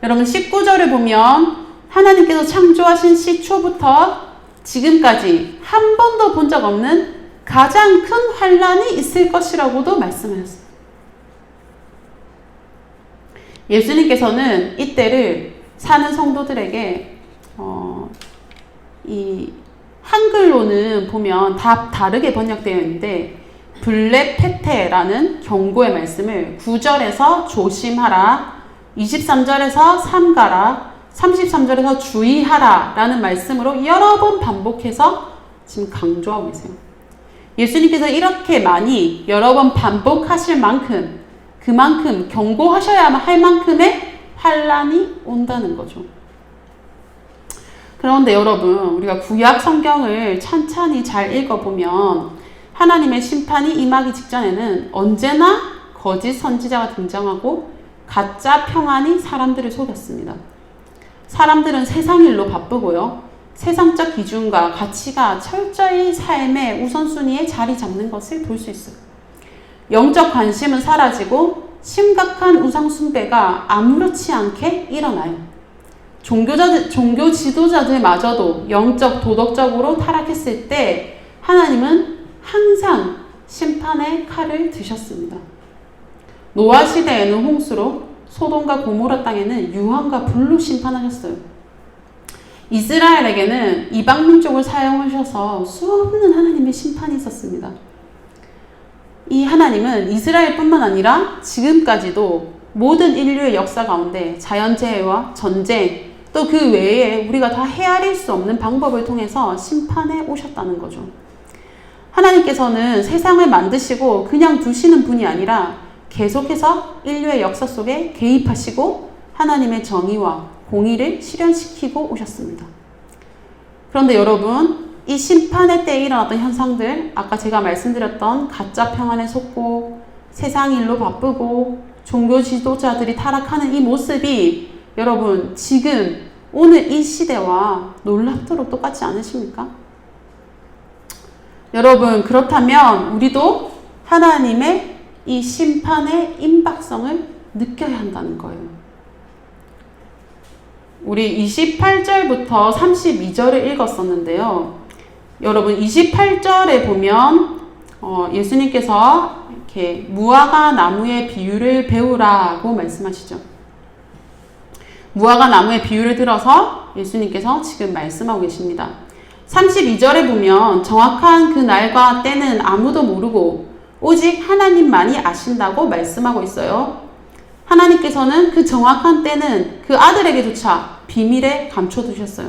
여러분 19절을 보면 하나님께서 창조하신 시초부터 지금까지 한 번도 본 적 없는 가장 큰 환란이 있을 것이라고도 말씀하셨습니다. 예수님께서는 이때를 사는 성도들에게 이 한글로는 보면 다 다르게 번역되어 있는데 블레페테라는 경고의 말씀을 9절에서 조심하라, 23절에서 삼가라, 33절에서 주의하라 라는 말씀으로 여러 번 반복해서 지금 강조하고 계세요. 예수님께서 이렇게 많이 여러 번 반복하실 만큼 그만큼 경고하셔야 할 만큼의 환란이 온다는 거죠. 그런데 여러분 우리가 구약 성경을 찬찬히 잘 읽어보면 하나님의 심판이 임하기 직전에는 언제나 거짓 선지자가 등장하고 가짜 평안이 사람들을 속였습니다. 사람들은 세상 일로 바쁘고요. 세상적 기준과 가치가 철저히 삶의 우선순위에 자리 잡는 것을 볼 수 있어요. 영적 관심은 사라지고 심각한 우상 숭배가 아무렇지 않게 일어나요. 종교 지도자들마저도 영적 도덕적으로 타락했을 때 하나님은 항상 심판의 칼을 드셨습니다. 노아 시대에는 홍수로, 소돔과 고모라 땅에는 유황과 불로 심판하셨어요. 이스라엘에게는 이방 민족을 사용하셔서 수없는 하나님의 심판이 있었습니다. 이 하나님은 이스라엘뿐만 아니라 지금까지도 모든 인류의 역사 가운데 자연재해와 전쟁, 또 그 외에 우리가 다 헤아릴 수 없는 방법을 통해서 심판해 오셨다는 거죠. 하나님께서는 세상을 만드시고 그냥 두시는 분이 아니라 계속해서 인류의 역사 속에 개입하시고 하나님의 정의와 공의를 실현시키고 오셨습니다. 그런데 여러분, 이 심판의 때에 일어났던 현상들, 아까 제가 말씀드렸던 가짜 평안에 속고 세상 일로 바쁘고 종교 지도자들이 타락하는 이 모습이 여러분 지금 오늘 이 시대와 놀랍도록 똑같지 않으십니까? 여러분 그렇다면 우리도 하나님의 이 심판의 임박성을 느껴야 한다는 거예요. 우리 28절부터 32절을 읽었었는데요. 여러분 28절에 보면 예수님께서 이렇게 무화과 나무의 비유를 배우라고 말씀하시죠. 무화과 나무의 비유를 들어서 예수님께서 지금 말씀하고 계십니다. 32절에 보면 정확한 그 날과 때는 아무도 모르고 오직 하나님만이 아신다고 말씀하고 있어요. 하나님께서는 그 정확한 때는 그 아들에게조차 비밀에 감춰두셨어요.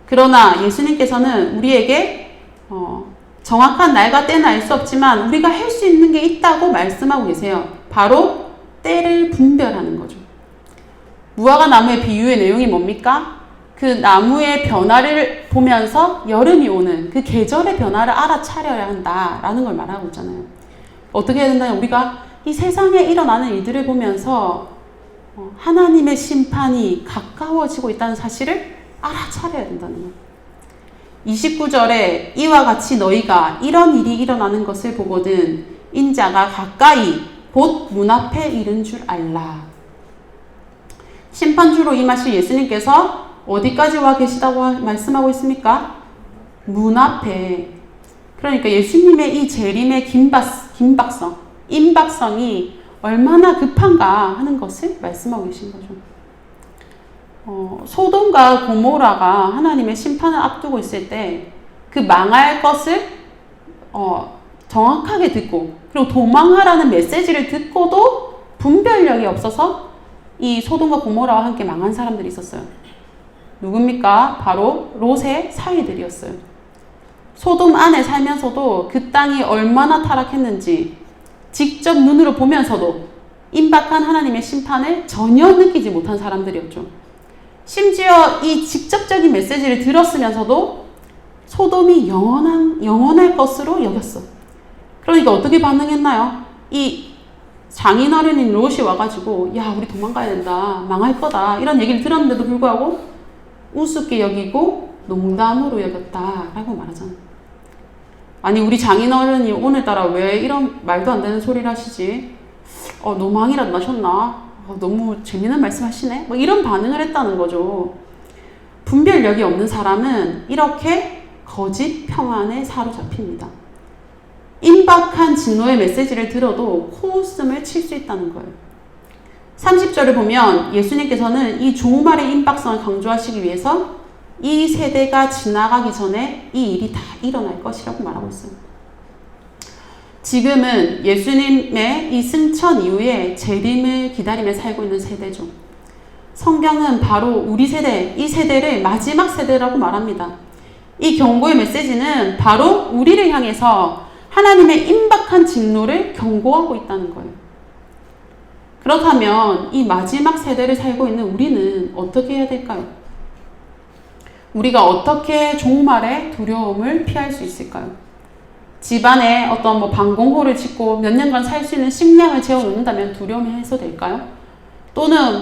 그러나 예수님께서는 우리에게 정확한 날과 때는 알 수 없지만 우리가 할 수 있는 게 있다고 말씀하고 계세요. 바로 때를 분별하는 거죠. 무화과 나무의 비유의 내용이 뭡니까? 그 나무의 변화를 보면서 여름이 오는 그 계절의 변화를 알아차려야 한다라는 걸 말하고 있잖아요. 어떻게 해야 된다면 우리가 이 세상에 일어나는 일들을 보면서 하나님의 심판이 가까워지고 있다는 사실을 알아차려야 된다는 거예요. 29절에 이와 같이 너희가 이런 일이 일어나는 것을 보거든 인자가 가까이 곧 문 앞에 이른 줄 알라. 심판주로 임하실 예수님께서 어디까지 와 계시다고 말씀하고 있습니까? 문 앞에. 그러니까 예수님의 이 재림의 긴박성, 임박성이 얼마나 급한가 하는 것을 말씀하고 계신 거죠. 소돔과 고모라가 하나님의 심판을 앞두고 있을 때 그 망할 것을 정확하게 듣고 그리고 도망하라는 메시지를 듣고도 분별력이 없어서 이 소돔과 고모라와 함께 망한 사람들이 있었어요. 누굽니까? 바로 롯의 사위들이었어요. 소돔 안에 살면서도 그 땅이 얼마나 타락했는지 직접 눈으로 보면서도 임박한 하나님의 심판을 전혀 느끼지 못한 사람들이었죠. 심지어 이 직접적인 메시지를 들었으면서도 소돔이 영원할 것으로 여겼어. 그러니까 어떻게 반응했나요? 이 장인어른인 롯이 와가지고 야 우리 도망가야 된다. 망할 거다. 이런 얘기를 들었는데도 불구하고 우습게 여기고 농담으로 여겼다라고 말하잖아요. 아니 우리 장인어른이 오늘따라 왜 이런 말도 안 되는 소리를 하시지? 노망이라도 나셨나? 너무 재미있는 말씀 하시네? 뭐 이런 반응을 했다는 거죠. 분별력이 없는 사람은 이렇게 거짓 평안에 사로잡힙니다. 임박한 진노의 메시지를 들어도 코웃음을 칠 수 있다는 거예요. 30절을 보면 예수님께서는 이 종말의 임박성을 강조하시기 위해서 이 세대가 지나가기 전에 이 일이 다 일어날 것이라고 말하고 있어요. 지금은 예수님의 이 승천 이후에 재림을 기다리며 살고 있는 세대죠. 성경은 바로 우리 세대, 이 세대를 마지막 세대라고 말합니다. 이 경고의 메시지는 바로 우리를 향해서 하나님의 임박한 진노를 경고하고 있다는 거예요. 그렇다면 이 마지막 세대를 살고 있는 우리는 어떻게 해야 될까요? 우리가 어떻게 종말의 두려움을 피할 수 있을까요? 집안에 어떤 방공호를 짓고 몇 년간 살 수 있는 식량을 재워놓는다면 두려움이 해소될까요? 또는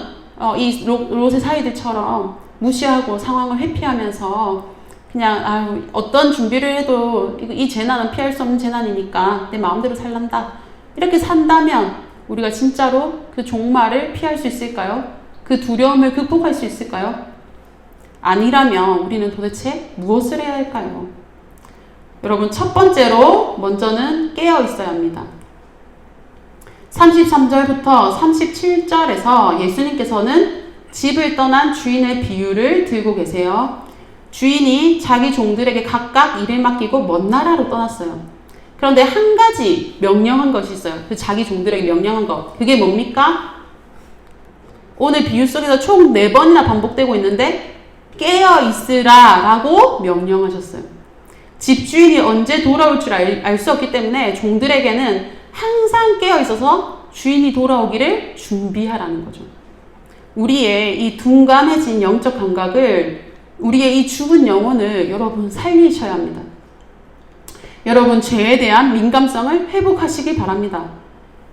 이 롯의 사이들처럼 무시하고 상황을 회피하면서 그냥 어떤 준비를 해도 이 재난은 피할 수 없는 재난이니까 내 마음대로 살란다. 이렇게 산다면 우리가 진짜로 그 종말을 피할 수 있을까요? 그 두려움을 극복할 수 있을까요? 아니라면 우리는 도대체 무엇을 해야 할까요? 여러분 첫 번째로 먼저는 깨어 있어야 합니다. 33절부터 37절에서 예수님께서는 집을 떠난 주인의 비유를 들고 계세요. 주인이 자기 종들에게 각각 일을 맡기고 먼 나라로 떠났어요. 그런데 한 가지 명령한 것이 있어요. 그 자기 종들에게 명령한 것. 그게 뭡니까? 오늘 비유 속에서 총 4번이나 반복되고 있는데 깨어 있으라 라고 명령하셨어요. 집주인이 언제 돌아올 줄 알 수 없기 때문에 종들에게는 항상 깨어 있어서 주인이 돌아오기를 준비하라는 거죠. 우리의 이 둔감해진 영적 감각을, 우리의 이 죽은 영혼을 여러분 살리셔야 합니다. 여러분 죄에 대한 민감성을 회복하시기 바랍니다.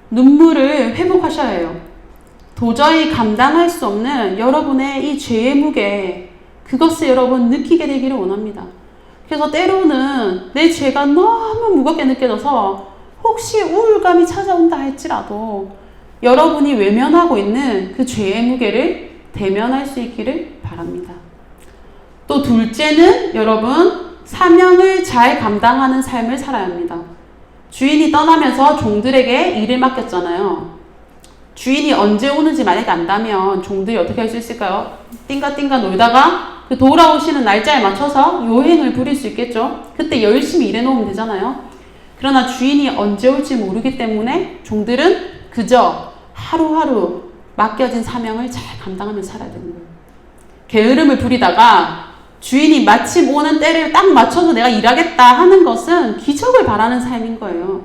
눈물을 회복하셔야 해요. 도저히 감당할 수 없는 여러분의 이 죄의 무게, 그것을 여러분 느끼게 되기를 원합니다. 그래서 때로는 내 죄가 너무 무겁게 느껴져서 혹시 우울감이 찾아온다 할지라도 여러분이 외면하고 있는 그 죄의 무게를 대면할 수 있기를 바랍니다. 또 둘째는 여러분 사명을 잘 감당하는 삶을 살아야 합니다. 주인이 떠나면서 종들에게 일을 맡겼잖아요. 주인이 언제 오는지 만약에 안다면 종들이 어떻게 할 수 있을까요? 띵가띵가 놀다가 그 돌아오시는 날짜에 맞춰서 요행을 부릴 수 있겠죠. 그때 열심히 일해놓으면 되잖아요. 그러나 주인이 언제 올지 모르기 때문에 종들은 그저 하루하루 맡겨진 사명을 잘 감당하며 살아야 되는 거예요. 게으름을 부리다가 주인이 마침 오는 때를 딱 맞춰서 내가 일하겠다 하는 것은 기적을 바라는 삶인 거예요.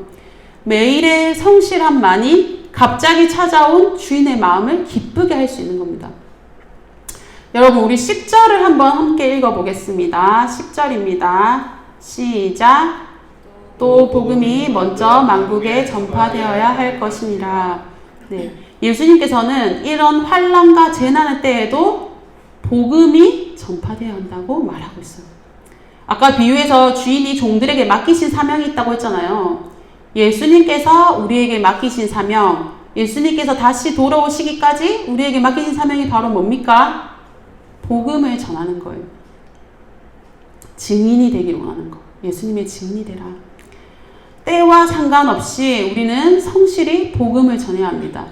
매일의 성실함만이 갑자기 찾아온 주인의 마음을 기쁘게 할 수 있는 겁니다. 여러분, 우리 10절을 한번 함께 읽어보겠습니다. 10절입니다. 시작. 또 복음이 먼저 만국에 전파되어야 할 것이니라. 네, 예수님께서는 이런 환난과 재난의 때에도 복음이 전파되어야 한다고 말하고 있어요. 아까 비유에서 주인이 종들에게 맡기신 사명이 있다고 했잖아요. 예수님께서 우리에게 맡기신 사명, 예수님께서 다시 돌아오시기까지 우리에게 맡기신 사명이 바로 뭡니까? 복음을 전하는 거예요. 증인이 되기를 원하는 거. 예수님의 증인이 되라. 때와 상관없이 우리는 성실히 복음을 전해야 합니다.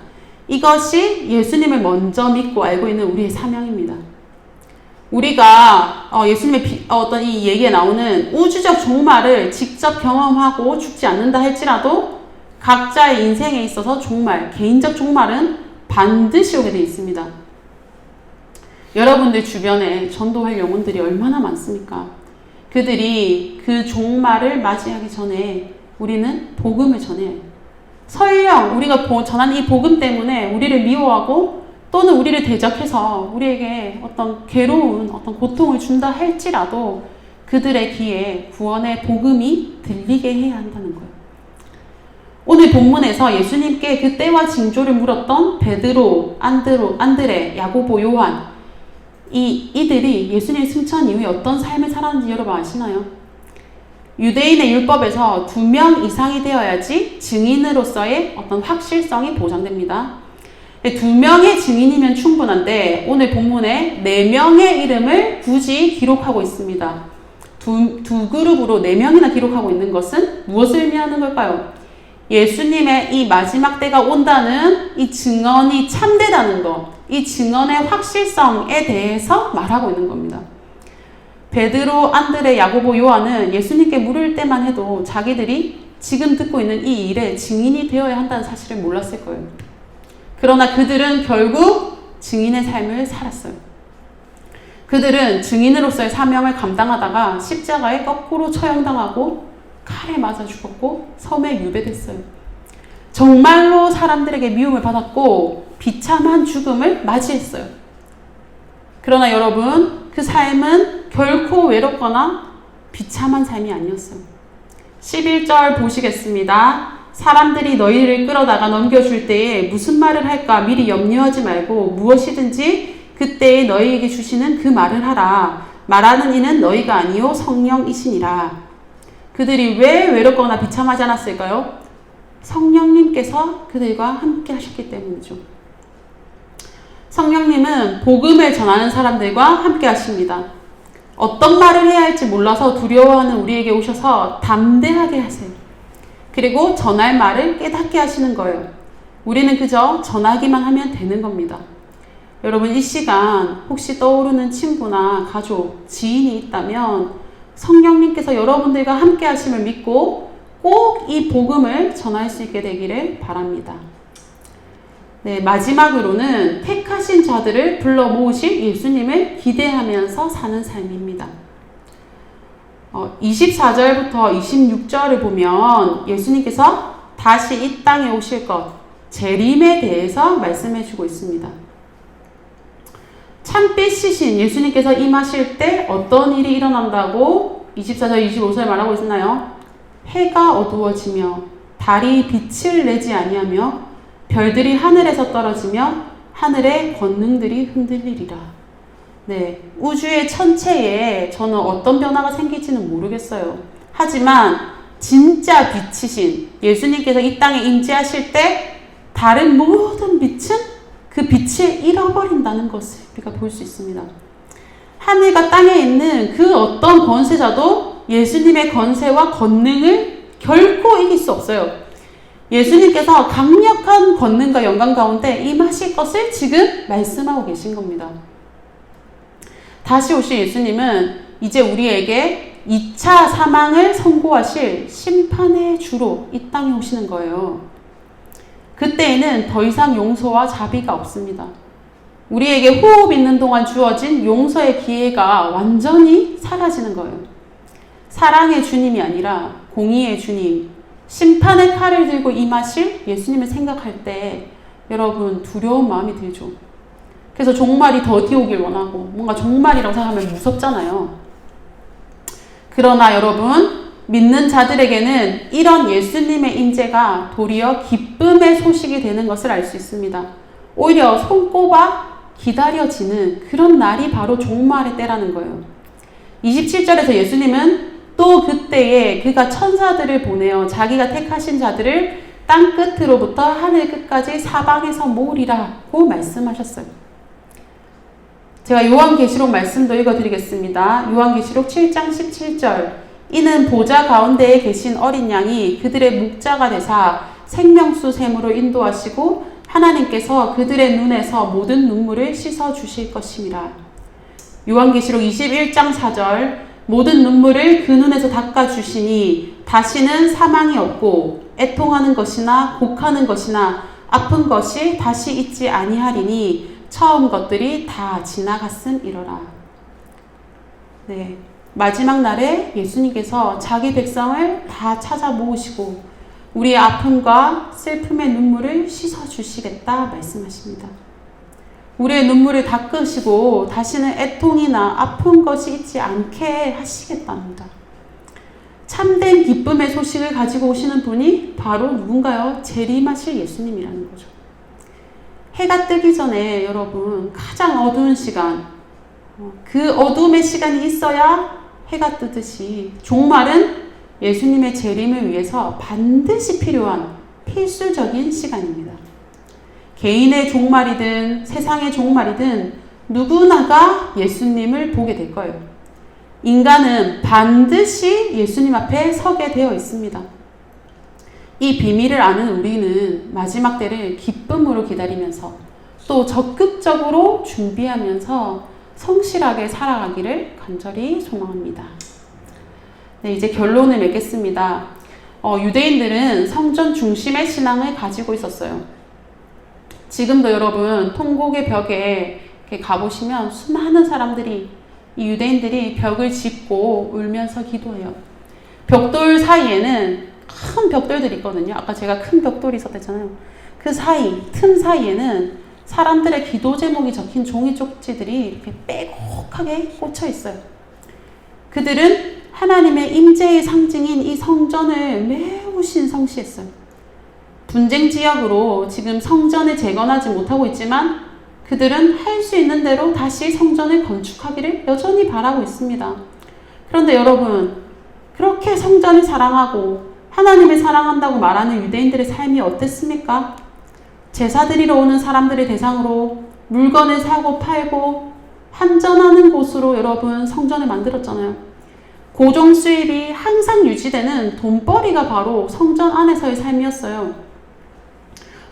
이것이 예수님을 먼저 믿고 알고 있는 우리의 사명입니다. 우리가 예수님의 어떤 이 얘기에 나오는 우주적 종말을 직접 경험하고 죽지 않는다 할지라도 각자의 인생에 있어서 종말, 개인적 종말은 반드시 오게 되어 있습니다. 여러분들 주변에 전도할 영혼들이 얼마나 많습니까? 그들이 그 종말을 맞이하기 전에 우리는 복음을 전해야 해요. 설령 우리가 전하는 이 복음 때문에 우리를 미워하고 또는 우리를 대적해서 우리에게 어떤 괴로운 어떤 고통을 준다 할지라도 그들의 귀에 구원의 복음이 들리게 해야 한다는 거예요. 오늘 본문에서 예수님께 그 때와 징조를 물었던 베드로, 안드레, 야고보, 요한 이들이 예수님의 승천 이후에 어떤 삶을 살았는지 여러분 아시나요? 유대인의 율법에서 2명 이상이 되어야지 증인으로서의 어떤 확실성이 보장됩니다. 2명의 증인이면 충분한데 오늘 본문에 4명의 이름을 굳이 기록하고 있습니다. 두 그룹으로 4명이나 기록하고 있는 것은 무엇을 의미하는 걸까요? 예수님의 이 마지막 때가 온다는 이 증언이 참되다는 것, 이 증언의 확실성에 대해서 말하고 있는 겁니다. 베드로, 안드레, 야고보, 요한은 예수님께 물을 때만 해도 자기들이 지금 듣고 있는 이 일에 증인이 되어야 한다는 사실을 몰랐을 거예요. 그러나 그들은 결국 증인의 삶을 살았어요. 그들은 증인으로서의 사명을 감당하다가 십자가에 거꾸로 처형당하고 칼에 맞아 죽었고 섬에 유배됐어요. 정말로 사람들에게 미움을 받았고 비참한 죽음을 맞이했어요. 그러나 여러분, 그 삶은 결코 외롭거나 비참한 삶이 아니었어요. 11절 보시겠습니다. 사람들이 너희를 끌어다가 넘겨줄 때에 무슨 말을 할까 미리 염려하지 말고 무엇이든지 그때에 너희에게 주시는 그 말을 하라. 말하는 이는 너희가 아니요 성령이시니라. 그들이 왜 외롭거나 비참하지 않았을까요? 성령님께서 그들과 함께 하셨기 때문이죠. 성령님은 복음을 전하는 사람들과 함께 하십니다. 어떤 말을 해야 할지 몰라서 두려워하는 우리에게 오셔서 담대하게 하세요. 그리고 전할 말을 깨닫게 하시는 거예요. 우리는 그저 전하기만 하면 되는 겁니다. 여러분, 이 시간 혹시 떠오르는 친구나 가족, 지인이 있다면 성령님께서 여러분들과 함께 하심을 믿고 꼭 이 복음을 전할 수 있게 되기를 바랍니다. 네, 마지막으로는 택하신 자들을 불러 모으실 예수님을 기대하면서 사는 삶입니다. 24절부터 26절을 보면 예수님께서 다시 이 땅에 오실 것, 재림에 대해서 말씀해 주고 있습니다. 참빛이신 예수님께서 임하실 때 어떤 일이 일어난다고 24절, 25절 말하고 있나요? 해가 어두워지며 달이 빛을 내지 아니하며 별들이 하늘에서 떨어지며 하늘의 권능들이 흔들리리라. 네, 우주의 천체에 저는 어떤 변화가 생길지는 모르겠어요. 하지만 진짜 빛이신 예수님께서 이 땅에 임재하실 때 다른 모든 빛은 그 빛을 잃어버린다는 것을 우리가 볼 수 있습니다. 하늘과 땅에 있는 그 어떤 권세자도 예수님의 권세와 권능을 결코 이길 수 없어요. 예수님께서 강력한 권능과 영광 가운데 임하실 것을 지금 말씀하고 계신 겁니다. 다시 오실 예수님은 이제 우리에게 2차 사망을 선고하실 심판의 주로 이 땅에 오시는 거예요. 그때에는 더 이상 용서와 자비가 없습니다. 우리에게 호흡 있는 동안 주어진 용서의 기회가 완전히 사라지는 거예요. 사랑의 주님이 아니라 공의의 주님, 심판의 칼을 들고 임하실 예수님을 생각할 때 여러분 두려운 마음이 들죠. 그래서 종말이 더디 오길 원하고 뭔가 종말이라고 생각하면 무섭잖아요. 그러나 여러분 믿는 자들에게는 이런 예수님의 임재가 도리어 기쁨의 소식이 되는 것을 알 수 있습니다. 오히려 손꼽아 기다려지는 그런 날이 바로 종말의 때라는 거예요. 27절에서 예수님은 또 그때에 그가 천사들을 보내어 자기가 택하신 자들을 땅 끝으로부터 하늘 끝까지 사방에서 모으리라고 말씀하셨어요. 제가 요한계시록 말씀도 읽어드리겠습니다. 요한계시록 7장 17절 이는 보좌 가운데에 계신 어린 양이 그들의 목자가 되사 생명수 샘으로 인도하시고 하나님께서 그들의 눈에서 모든 눈물을 씻어 주실 것임이라. 요한계시록 21장 4절 모든 눈물을 그 눈에서 닦아 주시니 다시는 사망이 없고 애통하는 것이나 곡하는 것이나 아픈 것이 다시 있지 아니하리니 처음 것들이 다 지나갔음이로라. 네, 마지막 날에 예수님께서 자기 백성을 다 찾아 모으시고 우리의 아픔과 슬픔의 눈물을 씻어 주시겠다 말씀하십니다. 우리의 눈물을 닦으시고 다시는 애통이나 아픈 것이 있지 않게 하시겠답니다. 참된 기쁨의 소식을 가지고 오시는 분이 바로 누군가요? 재림하실 예수님이라는 거죠. 해가 뜨기 전에 여러분 가장 어두운 시간, 그 어둠의 시간이 있어야 해가 뜨듯이 종말은 예수님의 재림을 위해서 반드시 필요한 필수적인 시간입니다. 개인의 종말이든 세상의 종말이든 누구나가 예수님을 보게 될 거예요. 인간은 반드시 예수님 앞에 서게 되어 있습니다. 이 비밀을 아는 우리는 마지막 때를 기쁨으로 기다리면서 또 적극적으로 준비하면서 성실하게 살아가기를 간절히 소망합니다. 네, 이제 결론을 맺겠습니다. 유대인들은 성전 중심의 신앙을 가지고 있었어요. 지금도 여러분 통곡의 벽에 이렇게 가보시면 수많은 사람들이 이 유대인들이 벽을 짚고 울면서 기도해요. 벽돌 사이에는 큰 벽돌들이 있거든요. 아까 제가 큰 벽돌이 있었잖아요. 그 사이, 틈 사이에는 사람들의 기도 제목이 적힌 종이 쪽지들이 이렇게 빼곡하게 꽂혀 있어요. 그들은 하나님의 임재의 상징인 이 성전을 매우 신성시했어요. 분쟁 지역으로 지금 성전을 재건하지 못하고 있지만 그들은 할 수 있는 대로 다시 성전을 건축하기를 여전히 바라고 있습니다. 그런데 여러분, 그렇게 성전을 사랑하고 하나님을 사랑한다고 말하는 유대인들의 삶이 어땠습니까? 제사 드리러 오는 사람들의 대상으로 물건을 사고 팔고 환전하는 곳으로 여러분 성전을 만들었잖아요. 고정 수입이 항상 유지되는 돈벌이가 바로 성전 안에서의 삶이었어요.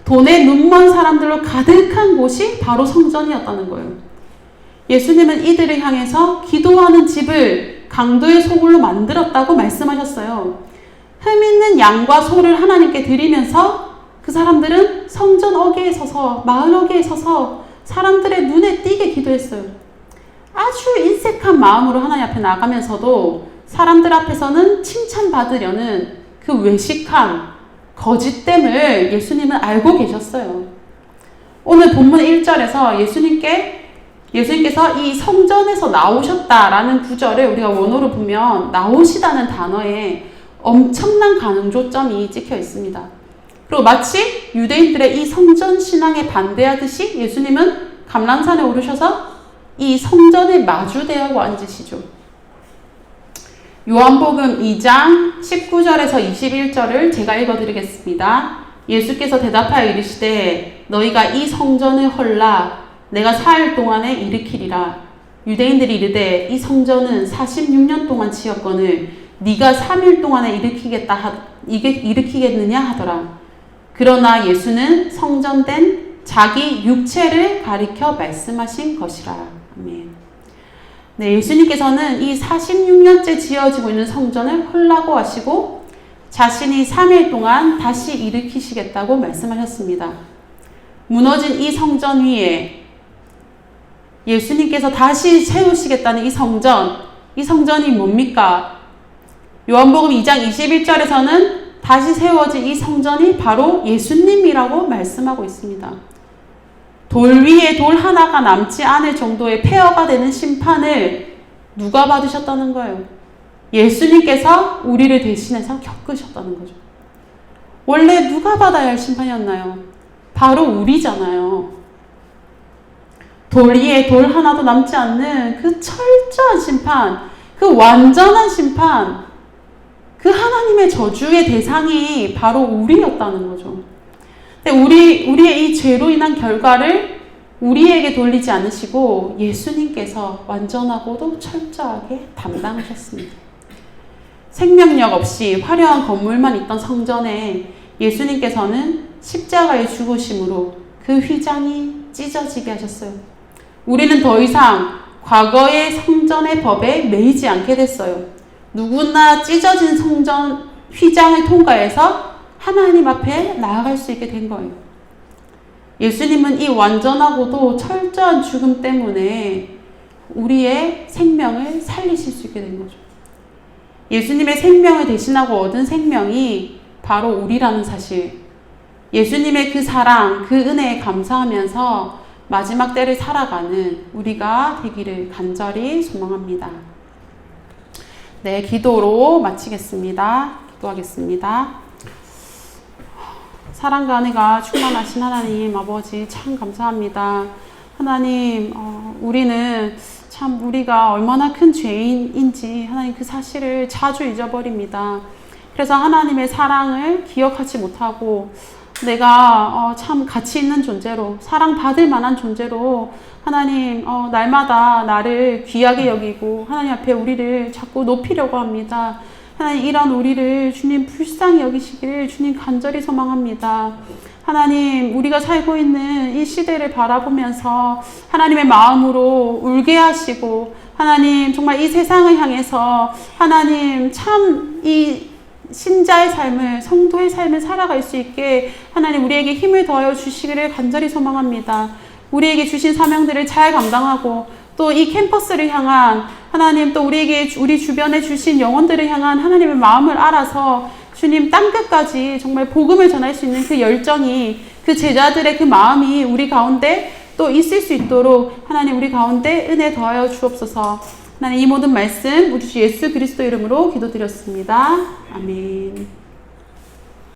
돈에 눈먼 사람들로 가득한 곳이 바로 성전이었다는 거예요. 예수님은 이들을 향해서 기도하는 집을 강도의 소굴로 만들었다고 말씀하셨어요. 흠 있는 양과 소를 하나님께 드리면서 그 사람들은 성전 어귀에 서서 마을 어귀에 서서 사람들의 눈에 띄게 기도했어요. 아주 인색한 마음으로 하나님 앞에 나가면서도 사람들 앞에서는 칭찬받으려는 그 외식함, 거짓됨을 예수님은 알고 계셨어요. 오늘 본문 1절에서 예수님께서 이 성전에서 나오셨다라는 구절을 우리가 원어로 보면 나오시다는 단어에 엄청난 강조점이 찍혀 있습니다. 그리고 마치 유대인들의 이 성전 신앙에 반대하듯이 예수님은 감람산에 오르셔서 이 성전에 마주대하고 앉으시죠. 요한복음 2장 19절에서 21절을 제가 읽어드리겠습니다. 예수께서 대답하여 이르시되 너희가 이 성전을 헐라 내가 사흘 동안에 일으키리라. 유대인들이 이르되 이 성전은 46년 동안 지었거늘 네가 3일 동안에 일으키겠느냐 하더라. 그러나 예수는 성전된 자기 육체를 가리켜 말씀하신 것이라. 아멘. 네, 예수님께서는 이 46년째 지어지고 있는 성전을 헐라고 하시고 자신이 3일 동안 다시 일으키시겠다고 말씀하셨습니다. 무너진 이 성전 위에 예수님께서 다시 세우시겠다는 이 성전이 뭡니까? 요한복음 2장 21절에서는 다시 세워진 이 성전이 바로 예수님이라고 말씀하고 있습니다. 돌 위에 돌 하나가 남지 않을 정도의 폐허가 되는 심판을 누가 받으셨다는 거예요? 예수님께서 우리를 대신해서 겪으셨다는 거죠. 원래 누가 받아야 할 심판이었나요? 바로 우리잖아요. 돌 위에 돌 하나도 남지 않는 그 철저한 심판, 그 완전한 심판, 그 하나님의 저주의 대상이 바로 우리였다는 거죠. 근데 우리의 이 죄로 인한 결과를 우리에게 돌리지 않으시고 예수님께서 완전하고도 철저하게 담당하셨습니다. 생명력 없이 화려한 건물만 있던 성전에 예수님께서는 십자가의 죽으심으로 그 휘장이 찢어지게 하셨어요. 우리는 더 이상 과거의 성전의 법에 매이지 않게 됐어요. 누구나 찢어진 성전 휘장을 통과해서 하나님 앞에 나아갈 수 있게 된 거예요. 예수님은 이 완전하고도 철저한 죽음 때문에 우리의 생명을 살리실 수 있게 된 거죠. 예수님의 생명을 대신하고 얻은 생명이 바로 우리라는 사실, 예수님의 그 사랑, 그 은혜에 감사하면서 마지막 때를 살아가는 우리가 되기를 간절히 소망합니다. 네, 기도로 마치겠습니다. 기도하겠습니다. 사랑과 은혜가 충만하신 하나님 아버지 참 감사합니다. 하나님, 우리는 참 우리가 얼마나 큰 죄인인지 하나님 그 사실을 자주 잊어버립니다. 그래서 하나님의 사랑을 기억하지 못하고 내가 참 가치 있는 존재로, 사랑받을 만한 존재로 하나님 날마다 나를 귀하게 여기고 하나님 앞에 우리를 자꾸 높이려고 합니다. 하나님, 이런 우리를 주님 불쌍히 여기시기를 주님 간절히 소망합니다. 하나님, 우리가 살고 있는 이 시대를 바라보면서 하나님의 마음으로 울게 하시고 하나님 정말 이 세상을 향해서 하나님 참 이 신자의 삶을, 성도의 삶을 살아갈 수 있게 하나님 우리에게 힘을 더하여 주시기를 간절히 소망합니다. 우리에게 주신 사명들을 잘 감당하고 또 이 캠퍼스를 향한 하나님, 또 우리에게 우리 주변에 주신 영혼들을 향한 하나님의 마음을 알아서 주님 땅끝까지 정말 복음을 전할 수 있는 그 열정이, 그 제자들의 그 마음이 우리 가운데 또 있을 수 있도록 하나님 우리 가운데 은혜 더하여 주옵소서. 하나님, 이 모든 말씀 우리 주 예수 그리스도 이름으로 기도드렸습니다. 아멘.